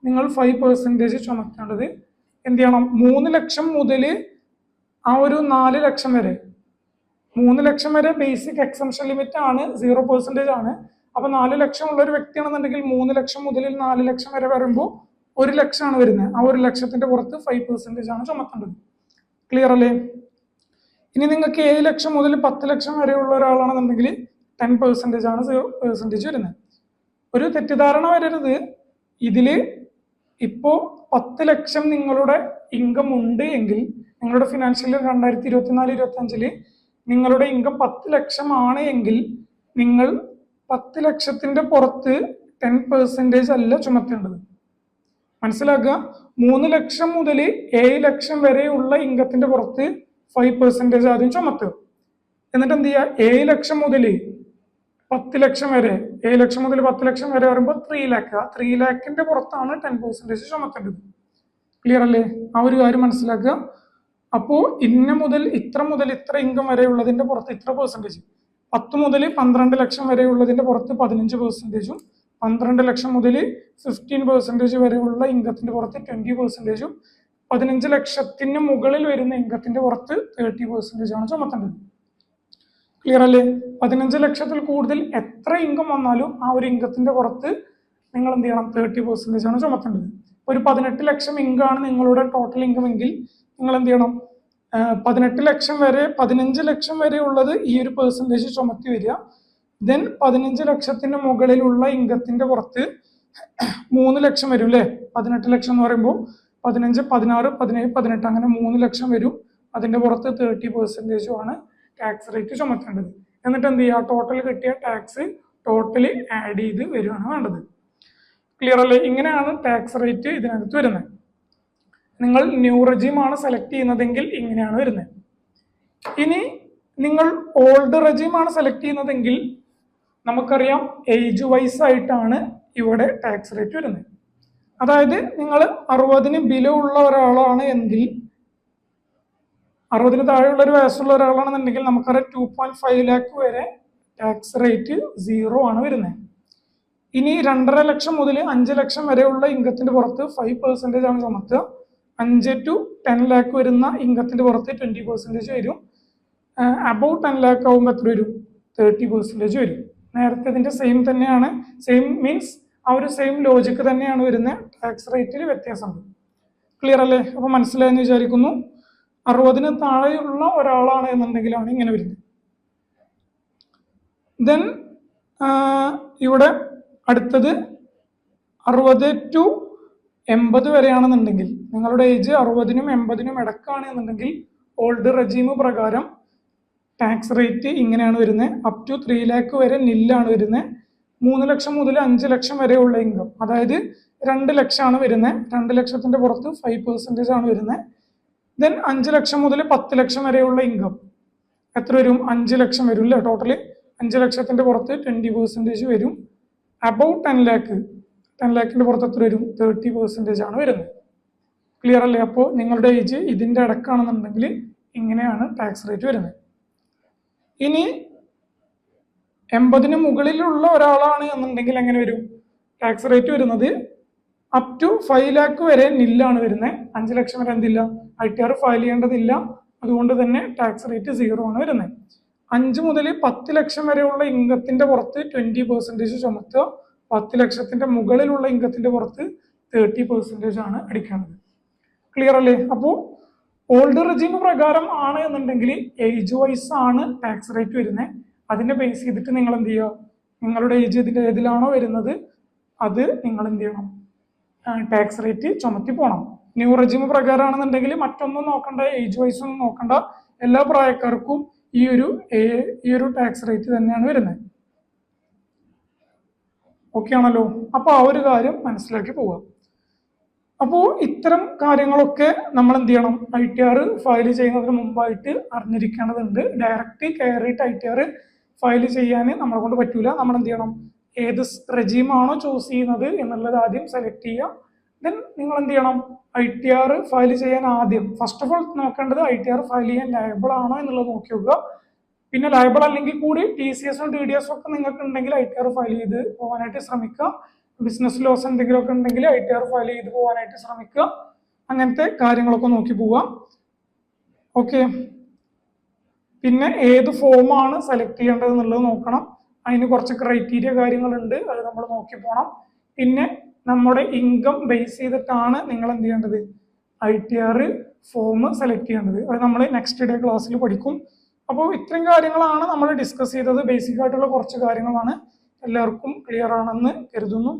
നിങ്ങൾ 5% ചുമത്തേണ്ടത്. എന്ത് ചെയ്യണം, 3 ലക്ഷം മുതൽ ആ ഒരു 4 ലക്ഷം വരെ, 3 ലക്ഷം വരെ ബേസിക് എക്സംഷൻ ലിമിറ്റ് ആണ്, 0% ആണ്. അപ്പൊ 4 ലക്ഷം ഉള്ള ഒരു വ്യക്തിയാണെന്നുണ്ടെങ്കിൽ 3 ലക്ഷം മുതൽ 4 ലക്ഷം വരെ വരുമ്പോൾ 1 ലക്ഷമാണ് വരുന്നത്. ആ 1 ലക്ഷത്തിന്റെ പുറത്ത് 5% ആണ് ചുമത്തേണ്ടത്. ക്ലിയർ അല്ലേ? ഇനി നിങ്ങൾക്ക് 7 ലക്ഷം മുതൽ 10 ലക്ഷം വരെയുള്ള ഒരാളാണെന്നുണ്ടെങ്കിൽ 10% ആണ് 0% വരുന്നത്. ഒരു തെറ്റിദ്ധാരണ വരരുത്, ഇതില് ഇപ്പോ 10 ലക്ഷം നിങ്ങളുടെ ഇൻകം ഉണ്ട് എങ്കിൽ നിങ്ങളുടെ ഫിനാൻഷ്യൽ 2024-25 നിങ്ങളുടെ ഇൻകം 10 ലക്ഷം ആണ് എങ്കിൽ നിങ്ങൾ 10 ലക്ഷത്തിന്റെ പുറത്ത് 10% അല്ല ചുമത്തേണ്ടത്. മനസ്സിലാക്കുക, 3 ലക്ഷം മുതൽ 7 ലക്ഷം വരെയുള്ള ഇൻകത്തിന്റെ പുറത്ത് 5% ആദ്യം ചുമത്തുക. എന്നിട്ട് എന്ത് ചെയ്യുക, 7 ലക്ഷം മുതൽ 10 ലക്ഷം വരെ, 7 ലക്ഷം മുതൽ 10 ലക്ഷം വരെ വരുമ്പോൾ 3 lakh, 3 lakhന്റെ പുറത്താണ് 10% ചുമത്തേണ്ടത്. ക്ലിയർ അല്ലേ? ആ ഒരു കാര്യം മനസ്സിലാക്കുക. അപ്പോ ഇത്ര മുതൽ ഇത്ര ഇൻകം വരെ ഉള്ളതിന്റെ പുറത്ത് ഇത്ര പെർസെൻറ്റേജ്, 10 മുതൽ 12 ലക്ഷം വരെ ഉള്ളതിന്റെ പുറത്ത് 15%, 12 ലക്ഷം മുതൽ 15% വരെയുള്ള ഇൻകത്തിന്റെ പുറത്ത് 20%, 15 ലക്ഷത്തിന് മുകളിൽ വരുന്ന ഇൻകത്തിന്റെ പുറത്ത് 30% ആണ് ചുമത്തേണ്ടത്. ക്ലിയർ അല്ലേ? 15 ലക്ഷത്തിൽ കൂടുതൽ എത്ര ഇൻകം വന്നാലും ആ ഒരു ഇൻകത്തിന്റെ പുറത്ത് നിങ്ങൾ എന്ത് ചെയ്യണം, 30% ആണ് ചുമത്തേണ്ടത്. ഒരു 18 ലക്ഷം ഇൻകമാണ് നിങ്ങളുടെ ടോട്ടൽ ഇൻകം എങ്കിൽ നിങ്ങൾ എന്ത് ചെയ്യണം, 18 ലക്ഷം വരെ 15 ലക്ഷം വരെ ഉള്ളത് ഈ ഒരു പെർസെൻറ്റേജ് ചുമത്തി വരിക. ദെൻ 15 ലക്ഷത്തിന് മുകളിലുള്ള ഇൻകത്തിന്റെ പുറത്ത് 3 ലക്ഷം വരും അല്ലേ? 18 ലക്ഷം എന്ന് പറയുമ്പോൾ 15, 16, 17, 18 അങ്ങനെ 3 ലക്ഷം വരും. അതിന്റെ പുറത്ത് 30% ആണ് ടാക്സ് റേറ്റ് ചുമത്തേണ്ടത്. എന്നിട്ട് എന്ത് ചെയ്യുക, ടോട്ടൽ കിട്ടിയ ടാക്സ് ടോട്ടലി ആഡ് ചെയ്ത് വരികയാണ് വേണ്ടത്. ക്ലിയർ അല്ലേ? ഇങ്ങനെയാണ് ടാക്സ് റേറ്റ് ഇതിനകത്ത് വരുന്നത്. നിങ്ങൾ ന്യൂ റെജീം ആണ് സെലക്ട് ചെയ്യുന്നതെങ്കിൽ ഇങ്ങനെയാണ് വരുന്നത്. ഇനി നിങ്ങൾ ഓൾഡ് റെജീം ആണ് സെലക്ട് ചെയ്യുന്നതെങ്കിൽ നമുക്കറിയാം ഏജ് വൈസ് ആയിട്ടാണ് ഇവിടെ ടാക്സ് റേറ്റ് വരുന്നത്. അതായത് നിങ്ങൾ 60 ബിലോ ഉള്ള ഒരാളാണ് എങ്കിൽ, 60 താഴെയുള്ള ഒരു വയസ്സുള്ള ഒരാളാണെന്നുണ്ടെങ്കിൽ നമുക്കറിയാം 2.5 lakh വരെ ടാക്സ് റേറ്റ് 0 ആണ് വരുന്നത്. ഇനി 2.5 ലക്ഷം മുതൽ 5 ലക്ഷം വരെയുള്ള ഇൻകത്തിന്റെ പുറത്ത് 5% ആണ് ചുമത്തുക. 5 to 10 lakh വരുന്ന ഇൻകത്തിന്റെ പുറത്ത് 20% വരും. അബൌട്ട് 10 lakh ആകുമ്പോൾ എത്ര വരും, 30% വരും. നേരത്തെ ഇതിന്റെ സെയിം തന്നെയാണ്, സെയിം മീൻസ് ആ ഒരു സെയിം ലോജിക്ക് തന്നെയാണ് വരുന്നത്. ടാക്സ് റേറ്റിൽ വ്യത്യാസമുണ്ട്. ക്ലിയർ അല്ലേ? അപ്പൊ മനസ്സിലായെന്ന് വിചാരിക്കുന്നു. 60 താഴെയുള്ള ഒരാളാണ് എന്നുണ്ടെങ്കിലാണ് ഇങ്ങനെ വരുന്നത്. ദെൻ ഇവിടെ അടുത്തത് 60 to 80 വരെയാണെന്നുണ്ടെങ്കിൽ, നിങ്ങളുടെ ഏജ് 60നും 80നും ഇടക്കാണ് എന്നുണ്ടെങ്കിൽ ഓൾഡ് റെജീം പ്രകാരം ടാക്സ് റേറ്റ് ഇങ്ങനെയാണ് വരുന്നത്. അപ് ടു 3 ലാക്ക് വരെ നില്ലാണ് വരുന്നത്. 3 ലക്ഷം മുതൽ 5 ലക്ഷം വരെയുള്ള ഇൻകം, അതായത് 2 ലക്ഷമാണ് വരുന്നത്. 2 ലക്ഷത്തിന്റെ പുറത്ത് 5% ആണ് വരുന്നത്. ദെൻ 5 ലക്ഷം മുതൽ 10 ലക്ഷം വരെയുള്ള ഇൻകം എത്ര വരും? 5 ലക്ഷം വരും അല്ലേ? ടോട്ടല് 5 ലക്ഷത്തിന്റെ പുറത്ത് 20% വരും. അബൌട്ട് 10 ലാക്ക്, 10 ലാക്കിന്റെ പുറത്ത് എത്ര വരും? 30% ആണ് വരുന്നത്. ക്ലിയർ അല്ലേ? അപ്പോൾ നിങ്ങളുടെ ഏജ് ഇതിന്റെ ഇടക്കാണെന്നുണ്ടെങ്കിൽ ഇങ്ങനെയാണ് ടാക്സ് റേറ്റ് വരുന്നത്. ഇനി 80 മുകളിലുള്ള ഒരാളാണ് എന്നുണ്ടെങ്കിൽ എങ്ങനെ വരും? ടാക്സ് റേറ്റ് വരുന്നത് അപ് ടു 5 ലാക്ക് വരെ നില്ലാണ് വരുന്നത്. 5 ലക്ഷം വരെ എന്തില്ല, ITR ഫയൽ ചെയ്യേണ്ടതില്ല. അതുകൊണ്ട് തന്നെ ടാക്സ് റേറ്റ് 0 ആണ് വരുന്നത്. 5 മുതൽ 10 ലക്ഷം വരെയുള്ള ഇൻകത്തിന്റെ പുറത്ത് 20% ചുമത്തുക. 10 ലക്ഷത്തിന്റെ മുകളിലുള്ള ഇൻകത്തിന്റെ പുറത്ത് 30% ആണ് അടിക്കേണ്ടത്. ക്ലിയർ അല്ലേ? അപ്പോൾ ഓൾഡ് റെജീം പ്രകാരം ആണ് എന്നുണ്ടെങ്കിൽ ഏജ് വൈസ് ആണ് ടാക്സ് റേറ്റ് വരുന്നത്. അതിനെ ബേസ് ചെയ്തിട്ട് നിങ്ങൾ എന്ത് ചെയ്യുക? നിങ്ങളുടെ ഏജ് ഇതിന്റെ ഏതിലാണോ വരുന്നത് അത് നിങ്ങൾ എന്ത് ചെയ്യണം? ടാക്സ് റേറ്റ് ചുമത്തി പോകണം. ന്യൂ റെജീം പ്രകാരമാണെന്നുണ്ടെങ്കിൽ മറ്റൊന്നും നോക്കണ്ട, ഏജ് വൈസ് ഒന്നും നോക്കണ്ട, എല്ലാ പ്രായക്കാർക്കും ഈ ഒരു ടാക്സ് റേറ്റ് തന്നെയാണ് വരുന്നത്. ഓക്കെ ആണല്ലോ? അപ്പൊ ആ ഒരു കാര്യം മനസ്സിലാക്കി പോവാം. അപ്പോൾ ഇത്തരം കാര്യങ്ങളൊക്കെ നമ്മൾ എന്ത് ചെയ്യണം? ITR ഫയൽ ചെയ്യുന്നതിന് മുമ്പായിട്ട് അറിഞ്ഞിരിക്കേണ്ടതുണ്ട്. ഡയറക്റ്റ് കയറിയിട്ട് ITR ഫയൽ ചെയ്യാൻ നമ്മളെ കൊണ്ട് പറ്റൂല. നമ്മൾ എന്ത് ചെയ്യണം? ഏത് റെജീമാണോ ചൂസ് ചെയ്യുന്നത് എന്നുള്ളത് ആദ്യം സെലക്ട് ചെയ്യുക. ദെൻ നിങ്ങൾ എന്ത് ചെയ്യണം? ITR ഫയൽ ചെയ്യാൻ ആദ്യം ഫസ്റ്റ് ഓഫ് ഓൾ നോക്കേണ്ടത് ITR ഫയൽ ചെയ്യാൻ ലയബിൾ ആണോ എന്നുള്ളത് നോക്കി നോക്കുക. പിന്നെ ലയബിൾ അല്ലെങ്കിൽ കൂടി TCS TDS ഒക്കെ നിങ്ങൾക്ക് ഉണ്ടെങ്കിൽ ITR ഫയൽ ചെയ്ത് പോകാനായിട്ട് ശ്രമിക്കുക. ബിസിനസ് ലോസ് എന്തെങ്കിലുമൊക്കെ ഉണ്ടെങ്കിൽ ITR ഫയൽ ചെയ്ത് പോകാനായിട്ട് ശ്രമിക്കുക. അങ്ങനത്തെ കാര്യങ്ങളൊക്കെ നോക്കി പോവാം. ഓക്കെ. പിന്നെ ഏത് ഫോമാണ് സെലക്ട് ചെയ്യേണ്ടത് എന്നുള്ളത് നോക്കണം. അതിന് കുറച്ച് ക്രൈറ്റീരിയ കാര്യങ്ങളുണ്ട്, അത് നമ്മൾ നോക്കി പോകണം. പിന്നെ നമ്മുടെ ഇൻകം ബേസ് ചെയ്തിട്ടാണ് നിങ്ങൾ എന്ത് ചെയ്യേണ്ടത്? ITR ഫോം സെലക്ട് ചെയ്യേണ്ടത്. അത് നമ്മൾ നെക്സ്റ്റ് ഡേ ക്ലാസ്സിൽ പഠിക്കും. അപ്പോൾ ഇത്രയും കാര്യങ്ങളാണ് നമ്മൾ ഡിസ്കസ് ചെയ്തത്. ബേസിക് ആയിട്ടുള്ള കുറച്ച് കാര്യങ്ങളാണ്. എല്ലാവർക്കും ക്ലിയർ ആണെന്ന് കരുതുന്നു.